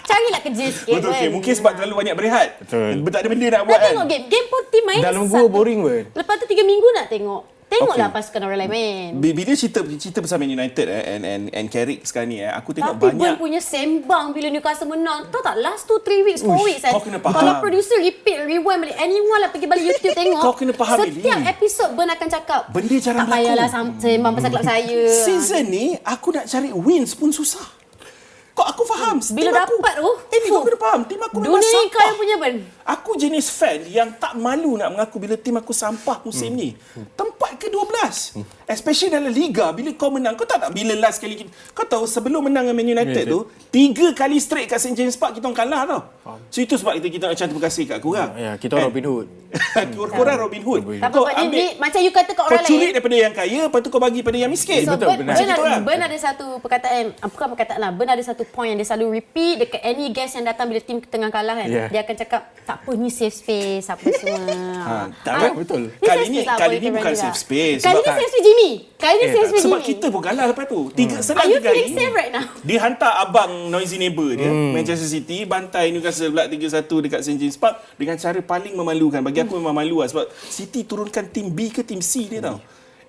Carilah kerja sikit. Betul, okay. Mungkin sebab terlalu banyak berehat. Betul. Tak ada benda nak buat Nak kan? tengok game. Game pun tim main. Dalam gua boring pun. Lepas tu 3 minggu nak tengok. Tengoklah pasukan orang lain main. Bila cerita pasal Man United and Carrick sekarang ni aku tengok Tapi banyak. Burn punya sembang bila Newcastle menang. Tahu tak last 2-3 weeks, 4 weeks kau kena faham. Kalau producer repeat, rewind balik, anyone lah pergi balik YouTube tengok. Kau kena faham, setiap Eli. episod Burn akan cakap Benda jarang tak payahlah sembang pasal kelab saya. Season ni aku nak cari wins pun susah. Kau aku faham. Bila tim aku, dapat kau kena faham. Tim aku memang dunia sampah. kau yang punya Burn. Aku jenis fan yang tak malu nak mengaku bila tim aku sampah musim ni. Tempat ke-12. last. Especially dalam Liga, bila kau menang, kau tahu tak bila last kali kau tahu sebelum menang dengan Man United tu, 3 kali straight kat St. James Park kita orang kalah tau. So itu sebab kita nak ucap terima kasih kat korang. Ya, kita Robin Hood. Korang Robin Hood. Tak apa, ni macam you kata kat orang kau curi lain. daripada yang kaya, lepas tu kau bagi pada yang miskin. So, Betul, benar. Burn ada satu perkataan, bukan perkataan lah, Burn ada satu point yang dia selalu repeat dekat any guest yang datang bila tim tengah kalah kan. Yeah. Dia akan cakap, tak apa ni safe space, apa semua. Betul. Kali ni bukan safe space. Kali ni safe space Jimmy. Kali ni safe space Sebab Jimmy. kita pun kalah lepas tu. Are you feeling safe right now? Dia hantar abang noisy neighbour dia, Manchester City, bantai Newcastle pula 3-1 dekat St. James Park dengan cara paling memalukan. Bagi aku memang malu lah sebab City turunkan tim B ke tim C dia tau.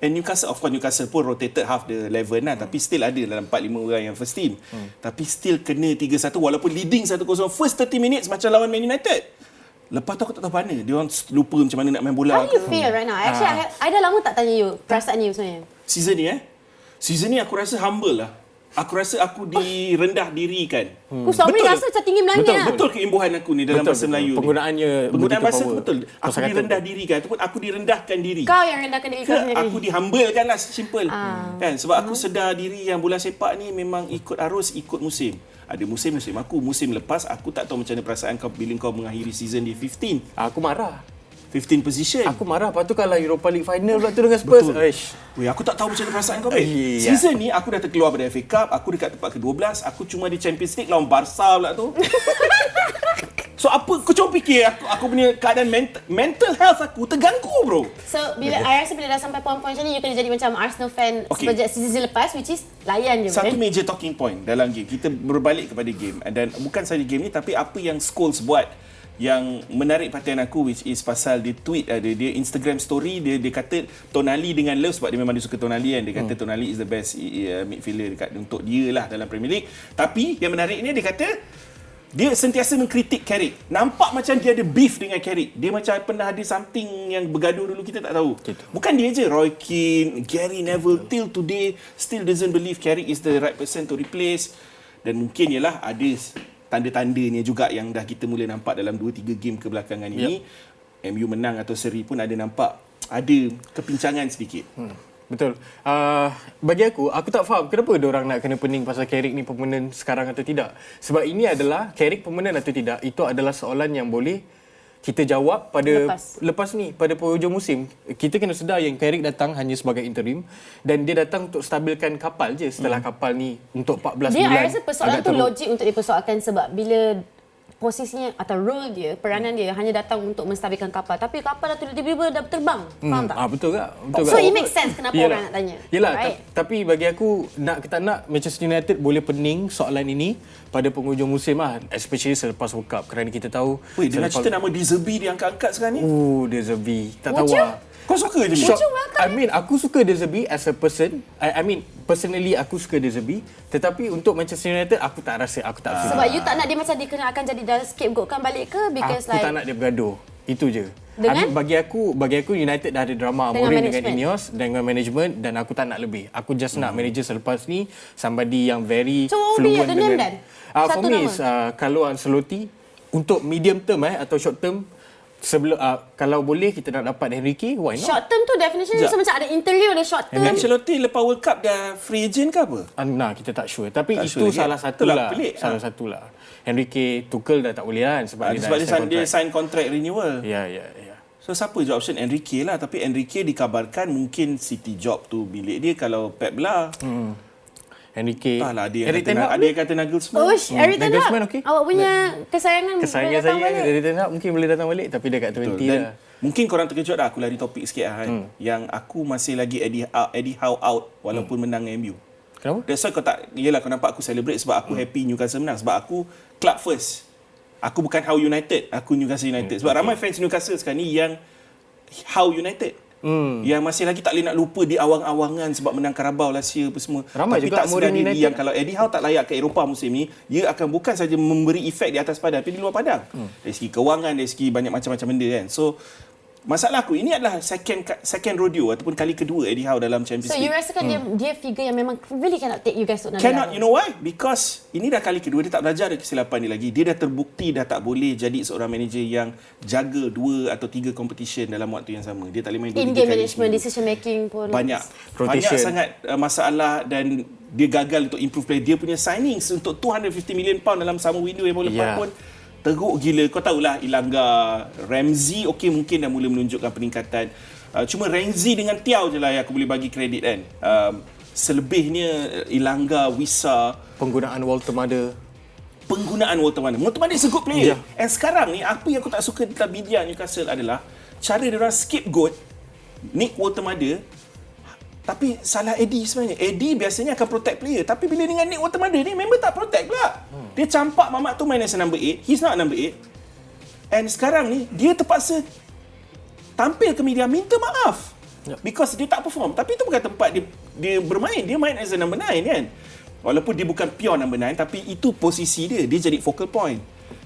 And Newcastle, of course Newcastle pun rotated half the 11 lah. Tapi still ada dalam 4-5 orang yang first team. Tapi still kena 3-1 walaupun leading 1-0 first 30 minutes macam lawan Man United. Lepas tu aku tak tahu mana. Dia orang lupa macam mana nak main bola. How do you feel right now? Actually, I dah lama tak tanya you perasaan you sebenarnya. Season ni aku rasa humble lah. Aku rasa aku direndah dirikan. Aku selama ni rasa macam tinggi melangit lah. Betul keimbuhan aku ni dalam bahasa Melayu Penggunaan bahasa tu betul. Aku direndah dirikan ataupun aku direndahkan diri. Kau yang rendahkan diri kau sendiri. Aku dihumblekan lah, simple. Kan? Sebab aku sedar diri yang bola sepak ni memang ikut arus, ikut musim. Ada musim aku, musim lepas aku tak tahu macam mana perasaan kau bila kau mengakhiri season di 15. Aku marah. 15 position. Aku marah. Lepas tu kalah Europa League final pula tu dengan Spurs. Weh, aku tak tahu macam mana perasaan kau. Season ni aku dah terkeluar pada FA Cup, aku dekat tempat ke-12, aku cuma di Champions League lawan Barca pula tu. So apa kau cuba fikir aku punya keadaan mental health aku terganggu bro. So bila I rasa bila dah sampai point-point macam ni you kena jadi macam Arsenal fan sejak season lepas, which is layan je. Satu major talking point dalam game, kita berbalik kepada game dan bukan sahaja game ni tapi apa yang Scholes buat yang menarik perhatian aku, which is pasal dia tweet dia Instagram story, dia kata Tonali dengan Love, sebab dia memang dia suka Tonali kan, dia kata Tonali is the best midfielder dekat untuk dia lah dalam Premier League. Tapi yang menariknya dia kata dia sentiasa mengkritik Carrick. Nampak macam dia ada beef dengan Carrick. Dia macam pernah ada something yang bergaduh dulu, kita tak tahu. Bukan dia je, Roy Keane, Gary Neville till today still doesn't believe Carrick is the right person to replace. Dan mungkin ialah ada tanda-tandanya juga yang dah kita mula nampak dalam 2-3 game kebelakangan ini. MU menang atau seri pun ada nampak ada kepincangan sedikit. Betul. Bagi aku tak faham kenapa diorang nak kena pening pasal Carrick ni permanent sekarang atau tidak. Sebab ini adalah Carrick permanent atau tidak, itu adalah soalan yang boleh kita jawab pada lepas ni, pada penghujung musim. Kita kena sedar yang Carrick datang hanya sebagai interim dan dia datang untuk stabilkan kapal je setelah kapal ni untuk 14 bulan. Dia rasa persoalan tu logik untuk dipersoalkan sebab bila posisinya atau role dia, peranan dia hanya datang untuk menstabilkan kapal. Tapi kapal dah tiba-tiba dah terbang. Faham tak? Betul tak? So it makes sense kenapa orang nak tanya. Yelah, tapi bagi aku nak ke tak nak, Manchester United boleh pening soalan ini pada penghujung musim lah. Especially selepas World Cup. Kerana kita tahu... Dengan cerita nama Dizerbi diangkat-angkat sekarang ni. Dizerbi. Tak tahu lah. Kau suka je? Aku suka Dizerbi as a person. Personally aku suka Dizerbi. Tetapi untuk Manchester United aku tak rasa, aku tak sebab you tak nak dia macam dia kena akan jadi dah scapegoatkan balik ke? Because aku tak nak dia bergaduh. Itu je. Bagi aku United dah ada drama Mourinho dengan Ineos dengan management dan aku tak nak lebih. Aku just nak manager selepas ni somebody yang very fluent dengan. For me is kalau Ancelotti untuk medium term atau short term, sebelum kalau boleh kita nak dapat Enrique, why not? Short term tu definition so macam ada interim, ada short term. Ancelotti lepas World Cup dah free agent ke apa? Nah, kita tak sure. Tapi tak itu sure salah satulah. Salah satulah. Enrique, Tuchel dah tak boleh kan sebab dia sign contract renewal. Ya. So siapa je option? Enrique lah. Tapi Enrique dikabarkan mungkin City job tu bilik dia kalau Pep lah. Enrique. Ada yang kata Nagelsmann. Eric Ten Hag. Okay. Awak punya kesayangan saya Eric Ten Hag mungkin boleh datang balik tapi dia kat 20 lah. Mungkin korang terkejut dah aku lari topik sikit lah kan. Yang aku masih lagi Eddie Howe out walaupun menang MU. Kenapa? That's why kau nampak aku celebrate sebab aku happy Newcastle menang. Sebab aku club first. Aku bukan Howe United, aku Newcastle United. Sebab ramai fans Newcastle sekarang ni yang Howe United. Yang masih lagi tak boleh nak lupa di awang-awangan sebab menang Carabao last year apa semua. Ramai tapi juga tak sedar diri United. yang kalau Eddie Howe tak layak ke Eropah musim ni, ia akan bukan saja memberi efek di atas padang tapi di luar padang. Dari segi kewangan, dari segi banyak macam-macam benda kan. So masalah aku, ini adalah second rodeo ataupun kali kedua Eddie Howe dalam Champions So League. you rasakan dia figure yang memang really cannot take you guys to another Cannot, level? you know why? Because ini dah kali kedua dia tak belajar dari kesilapan dia lagi. Dia dah terbukti dah tak boleh jadi seorang manager yang jaga 2 atau 3 competition dalam waktu yang sama. Dia tak boleh main 2-3 kali In-game management, seminggu. decision making pun Banyak Rotation. sangat masalah dan dia gagal untuk improve player. Dia punya signings untuk 250 million pound dalam sama window yang lepas Yeah. pun teruk gila. Kau tahulah Ilanga, Ramsey okey mungkin dah mula menunjukkan peningkatan. Cuma Ramsey dengan Tiao je lah yang aku boleh bagi kredit kan. Selebihnya Ilanga, Wisa, Penggunaan Walter Mada. Walter Mada is a good player. Yeah. And sekarang ni apa yang aku tak suka tentang media Newcastle adalah cara dia orang scapegoat Nick Walter Mada. Tapi salah Eddie sebenarnya. Eddie biasanya akan protect player. Tapi bila dengan Nick Walter Mada ni, member tak protect pula. Dia campak Mamat tu main as a number 8. He's not number 8. And sekarang ni, dia terpaksa tampil ke media minta maaf. Because dia tak perform. Tapi itu bukan tempat dia bermain. Dia main as a number 9 kan. Walaupun dia bukan pure number 9, tapi itu posisi dia. Dia jadi focal point.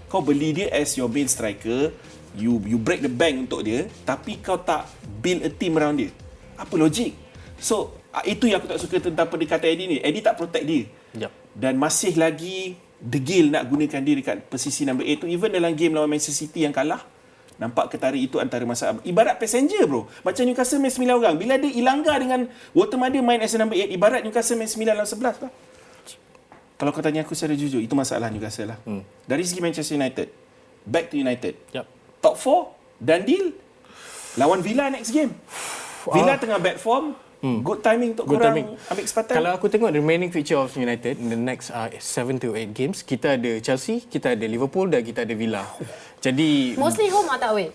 Kau beli dia as your main striker. You break the bank untuk dia. Tapi kau tak build a team around dia. Apa logik? So, itu yang aku tak suka tentang pendekatan Eddie ni. Eddie tak protect dia. Yep. Dan masih lagi degil nak gunakan dia dekat posisi number 8 tu. Even dalam game lawan Manchester City yang kalah, nampak ketara itu antara masalah. Ibarat passenger bro. Macam Newcastle main 9 orang. Bila dia Ilanga dengan Walter Mada main as a number 8, ibarat Newcastle main 9 lawan 11 lah. Kalau kau tanya aku secara jujur, itu masalah Newcastle lah. Dari segi Manchester United, back to United. Yep. Top 4, done deal. Lawan Villa next game. Villa tengah bad form. Good timing untuk korang ambil kesempatan. Kalau aku tengok the remaining fixture of United in the next 7 to 8 games, kita ada Chelsea, kita ada Liverpool dan kita ada Villa. Jadi mostly home atau away?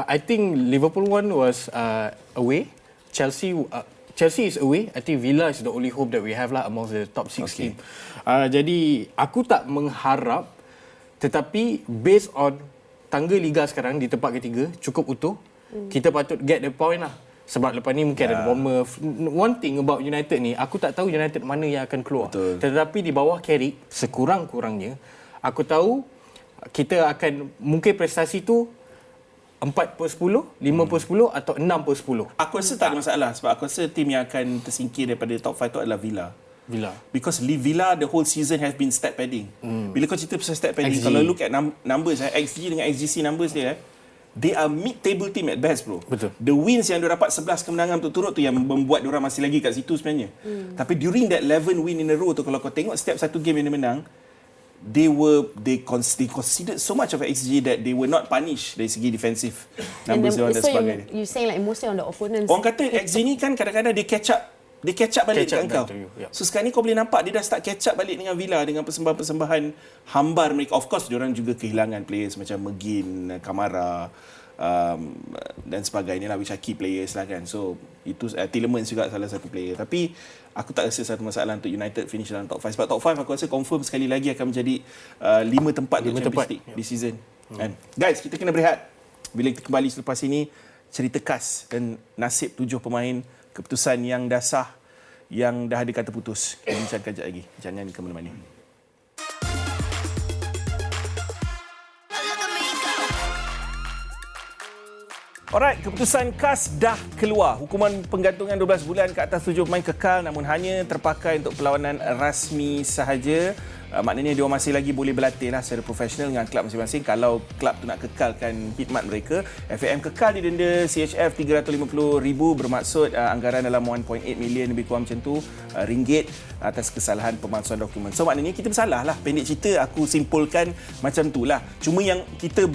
I think Liverpool one was away. Chelsea is away. I think Villa is the only hope that we have lah amongst the top 6 team. Jadi aku tak mengharap, tetapi based on tangga liga sekarang di tempat ketiga cukup utuh, kita patut get the point lah. Sebab lepas ni mungkin ada Bournemouth. One thing about United ni, aku tak tahu United mana yang akan keluar. Betul. Tetapi di bawah Carrick, sekurang-kurangnya, aku tahu kita akan, mungkin prestasi tu 4/10, 5/10 atau 6/10. Aku rasa tak ada masalah. Sebab aku rasa tim yang akan tersingkir daripada top 5 tu adalah Villa. Because Villa the whole season has been stat padding. Bila kau cerita pasal stat padding, XG. kalau look at numbers, XG dengan XGC numbers dia, they are mid-table team at best bro. Betul. The wins yang dia dapat 11 kemenangan berturut-turut tu yang membuat diorang masih lagi kat situ sebenarnya. Tapi during that 11 win in a row tu, kalau kau tengok setiap satu game yang dia menang, they considered so much of XG that they were not punished dari segi defensive numbers dan sebagainya. You saying like mostly on the opponents. Orang kata XG ni kan kadang-kadang dia catch up balik dekat kau. So sekarang ni kau boleh nampak dia dah start catch up balik dengan Villa dengan persembahan-persembahan hambar mereka. Of course diorang juga kehilangan players macam McGinn, Kamara dan sebagainya lah, which are key players lah kan. So itu Tielemans juga salah satu player. Tapi aku tak rasa satu masalah untuk United finish dalam top 5. Sebab top 5 aku rasa confirm sekali lagi akan menjadi 5 tempat untuk Champions League di season. Kan? Guys, kita kena berehat. Bila kita kembali selepas ini, cerita khas dan nasib 7 pemain, keputusan yang dah sah, yang dah ada kata putus. Kita bincangkan sekejap lagi. Jangan ke mana-mana. Alright, keputusan KAS dah keluar. Hukuman penggantungan 12 bulan ke atas 7 pemain kekal namun hanya terpakai untuk perlawanan rasmi sahaja. Maknanya dia masih lagi boleh berlatih lah secara profesional dengan klub masing-masing kalau klub tu nak kekalkan khidmat mereka. FAM kekal didenda CHF 350,000 bermaksud anggaran dalam 1.8 million lebih kurang macam tu ringgit atas kesalahan pemalsuan dokumen. So maknanya kita bersalah lah. Pendek cerita aku simpulkan macam tu lah. Cuma yang kita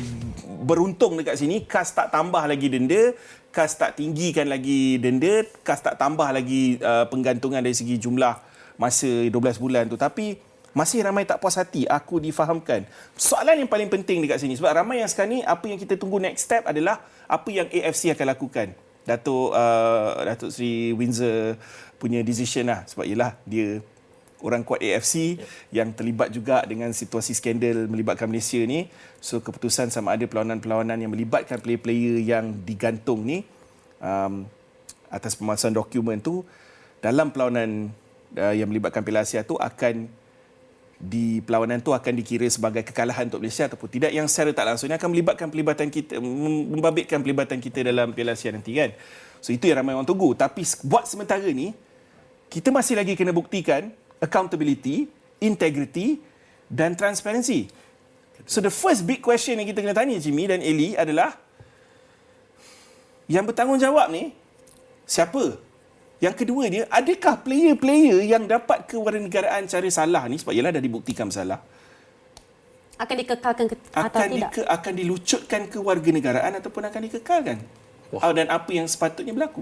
beruntung dekat sini, KAS tak tambah lagi denda, KAS tak tinggikan lagi denda, KAS tak tambah lagi penggantungan dari segi jumlah masa 12 bulan tu. Tapi masih ramai tak puas hati, aku difahamkan. Soalan yang paling penting dekat sini, sebab ramai yang sekarang ni, apa yang kita tunggu next step adalah apa yang AFC akan lakukan. Datuk Seri Windsor punya decision lah. Sebab yelah, dia orang kuat AFC yang terlibat juga dengan situasi skandal melibatkan Malaysia ni. So keputusan sama ada perlawanan-perlawanan yang melibatkan player-player yang digantung ni atas pemalsuan dokumen tu dalam perlawanan yang melibatkan Piala Asia tu akan di perlawanan tu akan dikira sebagai kekalahan untuk Malaysia ataupun tidak, yang secara tak langsung ini akan membabitkan pelibatan kita dalam Piala Asia nanti kan. So itu yang ramai orang tunggu. Tapi buat sementara ni, kita masih lagi kena buktikan accountability, integrity dan transparency. So the first big question yang kita kena tanya Jimmy dan Eli adalah, yang bertanggungjawab ni siapa? Yang kedua dia, adakah player-player yang dapat kewarganegaraan cara salah ni, sebab ialah dah dibuktikan bersalah, Akan dikekalkan atau tidak? Akan dilucutkan kewarganegaraan ataupun akan dikekalkan? Dan apa yang sepatutnya berlaku?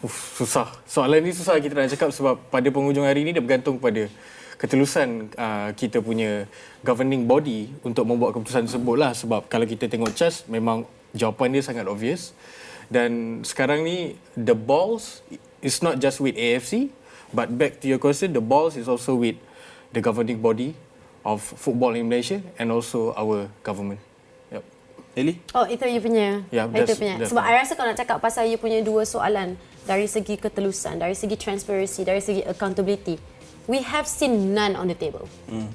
Susah. Soalan ni susah kita nak cakap sebab pada penghujung hari ni dia bergantung pada ketulusan kita punya governing body untuk membuat keputusan tersebut lah. Sebab kalau kita tengok CHAS, memang jawapan dia sangat obvious. Dan sekarang ni, the balls is not just with AFC, but back to your question, the balls is also with the governing body of football in Malaysia and also our government. Yep. Eli? Oh, itu you punya. Yeah, itu punya. Sebab I rasa kalau nak cakap pasal you punya dua soalan, dari segi ketelusan, dari segi transparency, dari segi accountability, we have seen none on the table.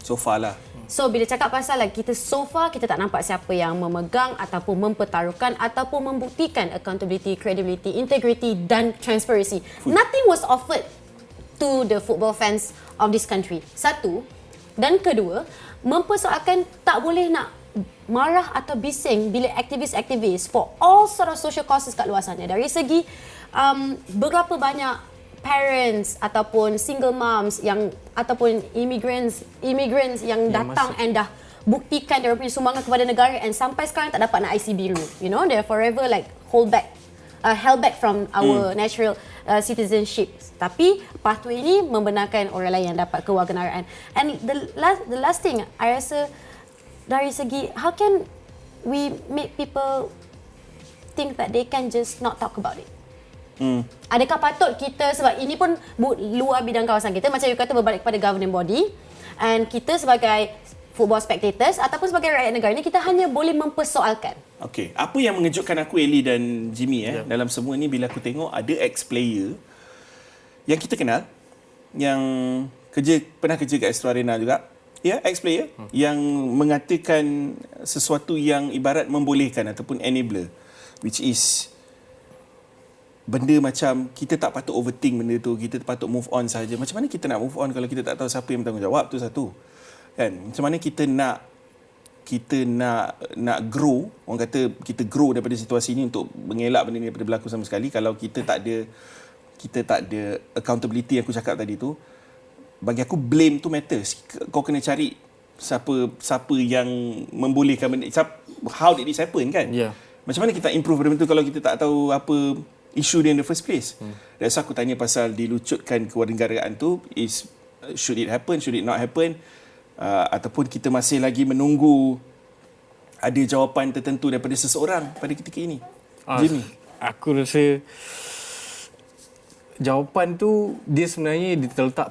So far lah. So bila cakap pasal kita so far, kita tak nampak siapa yang memegang ataupun mempertaruhkan ataupun membuktikan accountability, credibility, integrity dan transparency. Nothing was offered to the football fans of this country. Satu. Dan kedua, mempersoalkan tak boleh nak marah atau bising bila aktivis-aktivis for all sort of social causes kat luar sana. Dari segi berapa banyak parents ataupun single moms yang ataupun immigrants yang datang and dah buktikan dia punya sumbangan kepada negara and sampai sekarang tak dapat nak IC biru. You know, they're forever like held back from our natural citizenship. Tapi pathway ini membenarkan orang lain yang dapat kewarganegaraan. And the last thing, I rasa dari segi how can we make people think that they can just not talk about it? Adakah patut kita, sebab ini pun luar bidang kawasan kita, macam you kata, berbalik kepada governing body, and kita sebagai football spectators ataupun sebagai rakyat negara ni, kita hanya boleh mempersoalkan. Okey, apa yang mengejutkan aku, Eli dan Jimmy dalam semua ni, bila aku tengok ada ex-player yang kita kenal, yang pernah kerja kat Astro Arena juga, ex-player yang mengatakan sesuatu yang ibarat membolehkan ataupun enabler, which is benda macam kita tak patut overthink benda tu, kita patut move on saja. Macam mana kita nak move on kalau kita tak tahu siapa yang bertanggungjawab? Tu satu. Kan? Macam mana kita nak grow, orang kata kita grow daripada situasi ini untuk mengelak benda ni daripada berlaku sama sekali. Kalau kita tak ada accountability yang aku cakap tadi tu, bagi aku blame tu matters. Kau kena cari siapa yang membolehkan benda, how did this happen kan? Yeah. Macam mana kita improve benda tu kalau kita tak tahu apa isu dia in the first place. That's why aku tanya pasal dilucutkan kewarganegaraan tu, is should it happen, should it not happen, ataupun kita masih lagi menunggu ada jawapan tertentu daripada seseorang pada ketika ini. Jimmy? Aku rasa jawapan tu dia sebenarnya terletak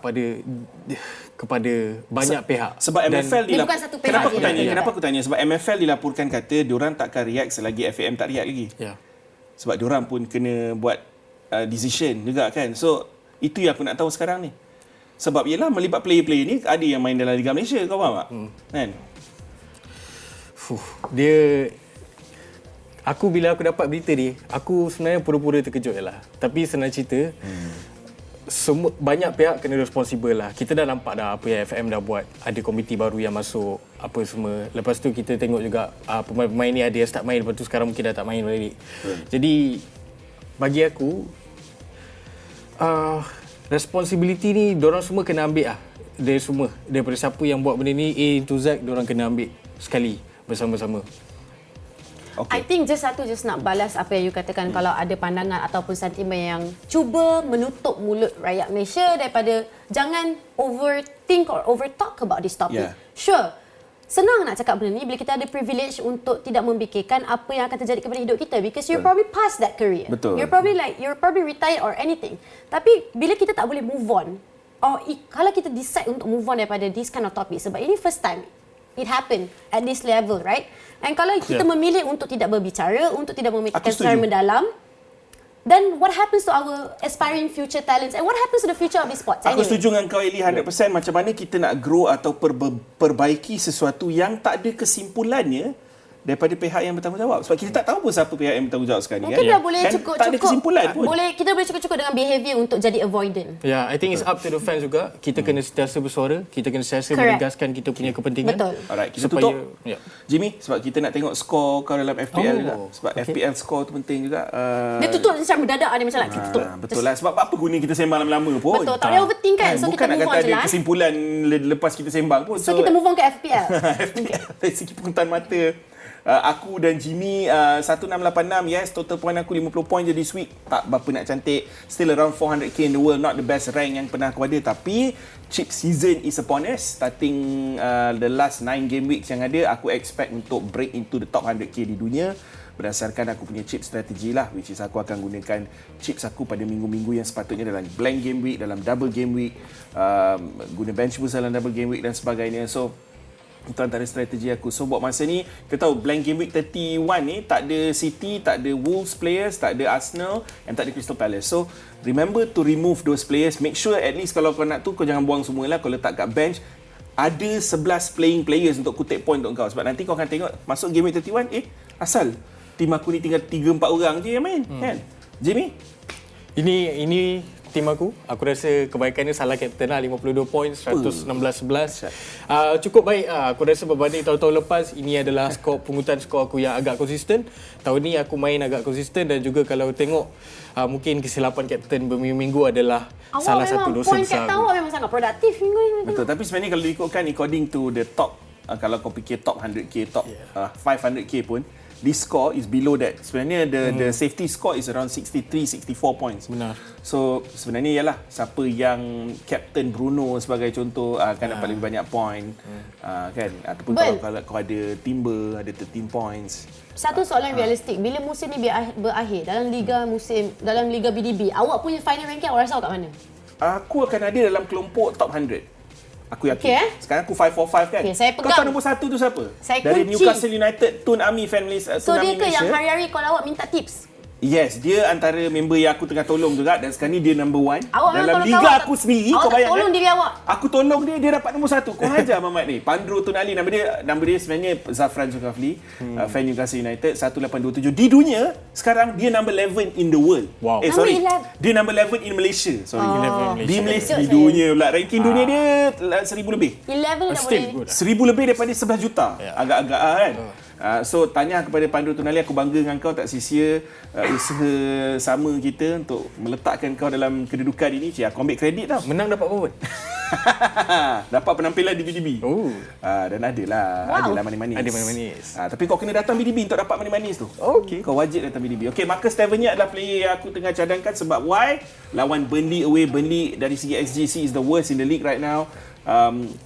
kepada banyak pihak. Sebab MFL bukan satu pihak. Kenapa aku tanya? Sebab MFL dilaporkan kata diorang takkan react selagi FAM tak react lagi. Ya. Sebab diorang pun kena buat decision juga kan. So itu yang aku nak tahu sekarang ni. Sebab ialah melibat player-player ni, ada yang main dalam Liga Malaysia, kau faham tak? Kan? Bila aku dapat berita ni, aku sebenarnya pura-pura terkejut je lah. Tapi senang cerita, banyak pihak kena responsible lah. Kita dah nampak dah apa yang FM dah buat. Ada komiti baru yang masuk, apa semua. Lepas tu kita tengok juga pemain-pemain ni ada yang start main, lepas tu sekarang mungkin dah tak main balik. Jadi, bagi aku, responsibility ni diorang semua kena ambil lah. Dari semua. Daripada siapa yang buat benda ni, A to Z, diorang kena ambil sekali bersama-sama. Okay. I think just nak balas apa yang you katakan, kalau ada pandangan ataupun sentimen yang cuba menutup mulut rakyat Malaysia daripada jangan overthink or overtalk about this topic. Yeah. Sure. Senang nak cakap benda ni bila kita ada privilege untuk tidak memfikirkan apa yang akan terjadi kepada hidup kita, because you're probably past that career. Betul. You're probably retired or anything. Tapi bila kita tak boleh move on, or kalau kita decide untuk move on daripada this kind of topic, sebab ini first time it happened at this level, right? And kalau kita memilih untuk tidak berbicara, untuk tidak memikirkan secara mendalam, then what happens to our aspiring future talents and what happens to the future of e-sports? Aku setuju dengan kau Eli 100%. Macam mana kita nak grow atau perbaiki sesuatu yang tak ada kesimpulannya daripada pihak yang bertanggungjawab. Sebab kita tak tahu pun siapa pihak yang bertanggungjawab sekarang ni. Mungkin dah boleh cukup-cukup. Tak ada kesimpulan pun. Kita boleh cukup-cukup dengan behaviour untuk jadi avoidant. I think it's up to the fans juga. Kita kena sentiasa bersuara, kita kena sentiasa menegaskan kita punya kepentingan. Betul. Alright, kita tutup. Jimmy, sebab kita nak tengok skor kau dalam FPL juga. Sebab FPL skor tu penting juga. Dia tutup secara mendadak dia macam nak tutup. Betul lah. Sebab apa guna kita sembang lama-lama pun. Betul, tak boleh overthink kan. So bukan kita nak move kata on je ada lah. kesimpulan lepas kita sembang pun. So kita move on ke FPL. FPL dari segi pungutan mata. Aku dan Jimmy 1686, yes, total point aku 50 point je this week. Tak berapa nak cantik. Still around 400k in the world, not the best rank yang pernah aku ada. Tapi chip season is upon us. Starting the last 9 game weeks yang ada, aku expect untuk break into the top 100k di dunia berdasarkan aku punya chip strategi lah, which is aku akan gunakan chips aku pada minggu-minggu yang sepatutnya dalam blank game week, dalam double game week, guna bench boost dalam double game week dan sebagainya. So itu antara strategi aku. So buat masa ni, kita tahu blank game week 31 ni tak ada City, tak ada Wolves players, tak ada Arsenal and tak ada Crystal Palace. So remember to remove those players. Make sure at least kalau kau nak tu, kau jangan buang semualah. Kau letak kat bench, ada 11 playing players untuk ku take point untuk kau. Sebab nanti kau akan tengok masuk game week 31, asal tim aku ni tinggal 3-4 orang je yang main, kan? Jimmy? Ini tim aku rasa kebaikannya Salah captain lah, 52 points, 116-11. Cukup baik. Aku rasa berbanding tahun-tahun lepas, ini adalah pungutan skor aku yang agak konsisten. Tahun ni aku main agak konsisten dan juga kalau tengok mungkin kesilapan captain berminggu-minggu adalah salah satu dosa besar. Awak memang sangat produktif minggu ni. Betul, tapi sebenarnya kalau diikutkan according to the top, kalau kau fikir top 100k, top 500k pun, this score is below that. Sebenarnya the safety score is around 63-64 points. Benar. So sebenarnya ialah siapa yang Captain Bruno sebagai contoh akan dapat lebih banyak point, kan? Ataupun kalau kau ada Timber ada 13 points. Satu soalan realistik, bila musim ni berakhir dalam Liga BDB, awak punya final ranking awak rasa awak kat mana? Aku akan ada dalam kelompok top 100. Aku yakin. Okay, Sekarang aku 545 kan. Okay, saya pegang. Kau tahu nombor 1 tu siapa? Saya dari kunci. Newcastle United, Tun Ami family. So dia ke yang hari-hari call awak minta tips? Yes, dia antara member yang aku tengah tolong juga dan sekarang ni dia number 1 dalam liga awak aku sendiri. Awak Kau bayangkan, tolong diri awak. Aku tolong dia, dia dapat nombor 1. Kau hajar Mamat ni. Pandro Tunali, nama dia sebenarnya Zafran Zulkifli, fan Newcastle United, 1827 di dunia. Sekarang dia number 11 in the world. Wow. Sorry. Dia number 11 in Malaysia. Sorry. 11 Di Malaysia, di dunia pula. Ranking dunia dia 1000 lebih. 11 dah boleh. 1000 lebih daripada 11 juta. Agak-agak kan. So tanya kepada Pandu Tunali, aku bangga dengan kau, tak sia-sia usaha sama kita untuk meletakkan kau dalam kedudukan ini. Aku ambil kredit tau. Menang dapat apa pun? Dapat penampilan di BDB. Dan adalah manis-manis. Ada manis-manis. Tapi kau kena datang BDB untuk dapat manis-manis tu. Okay. Kau wajib datang BDB. Okay, Marcus Tavernier adalah player yang aku tengah cadangkan. Sebab why? Lawan Burnley away. Burnley dari segi XGC is the worst in the league right now.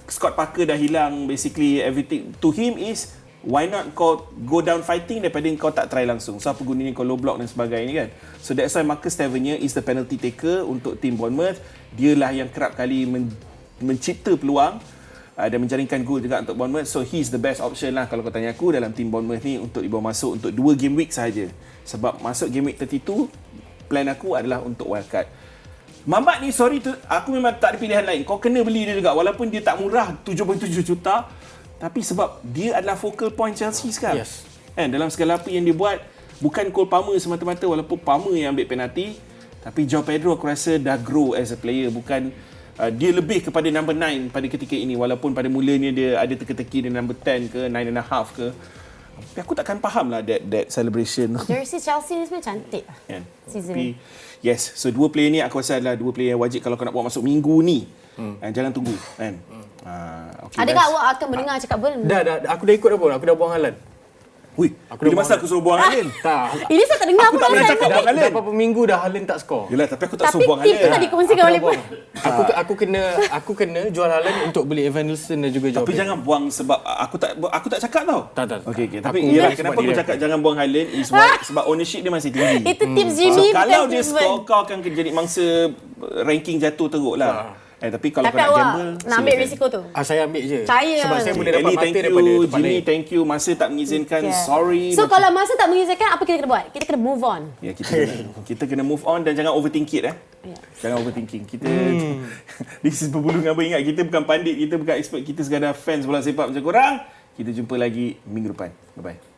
Scott Parker dah hilang. Basically everything to him is, why not kau go down fighting daripada kau tak try langsung. So apa gunanya kau low block dan sebagainya kan. So that's why Marcus Tavernier is the penalty taker untuk tim Bournemouth. Dialah yang kerap kali mencipta peluang dan menjaringkan gol juga untuk Bournemouth. So he's the best option lah kalau kau tanya aku dalam tim Bournemouth ni untuk dibawa masuk untuk 2 game week sahaja. Sebab masuk game week 32, plan aku adalah untuk wildcard. Mamat ni sorry tu, aku memang tak ada pilihan lain. Kau kena beli dia juga walaupun dia tak murah 7.7 juta. Tapi sebab dia adalah focal point Chelsea sekarang. Yes. Dalam segala apa yang dia buat, bukan Cole Palmer semata-mata walaupun Palmer yang ambil penalti, tapi João Pedro aku rasa dah grow as a player. Bukan dia lebih kepada number 9 pada ketika ini walaupun pada mulanya dia ada teka-teki di number 10 ke 9.5 ke. Tapi aku takkan faham lah that celebration. Jersey Chelsea ni sebenarnya cantik Kan? season Tapi, ni. yes, so 2 player ni aku rasa adalah 2 player yang wajib kalau kau nak buat masuk minggu ni. Jangan tunggu kan. Okay, Adakah awak akan mendengar cakap Burn? Dah, aku dah ikut dah pun. Aku dah buang Haaland. Hui, bila masa aku suruh buang Haaland? Tak. Ini saya tak dengar Aku tak pernah cakap buang Haaland. Dah berapa minggu dah Haaland tak skor. Yelah, tapi aku tak suruh Tapi buang tim tu Haaland. tak dikongsikan oleh Burn. Aku kena jual Haaland untuk beli Evan Nilsson dan juga João Tapi Pedro. jangan buang sebab aku tak cakap tau. Tak. Okey. Tapi Aku yalah, sebab kenapa dia aku cakap jangan buang Haaland is why, sebab ownership dia masih tinggi. Itu tips So Jimmy. kalau bukan dia tips skor, Burn. kau akan jadi mangsa ranking jatuh teruk lah. Tapi kalau Tapi kau nak awak gamble, nak ambil silakan. risiko tu. Saya ambil je. Saya. Sebab saya boleh dapat Ellie, mata thank daripada you. tempat Jimmy, lain. thank you. Masa tak mengizinkan. Yeah. Sorry. So kalau masa tak mengizinkan, apa kita kena buat? Kita kena move on. Ya, kita kena move on dan jangan overthink it. Jangan overthinking. Kita this is berbulu dengan apa, ingat kita bukan pandit, kita bukan expert, kita sekadar fans bola sepak macam korang. Kita jumpa lagi minggu depan. Bye bye.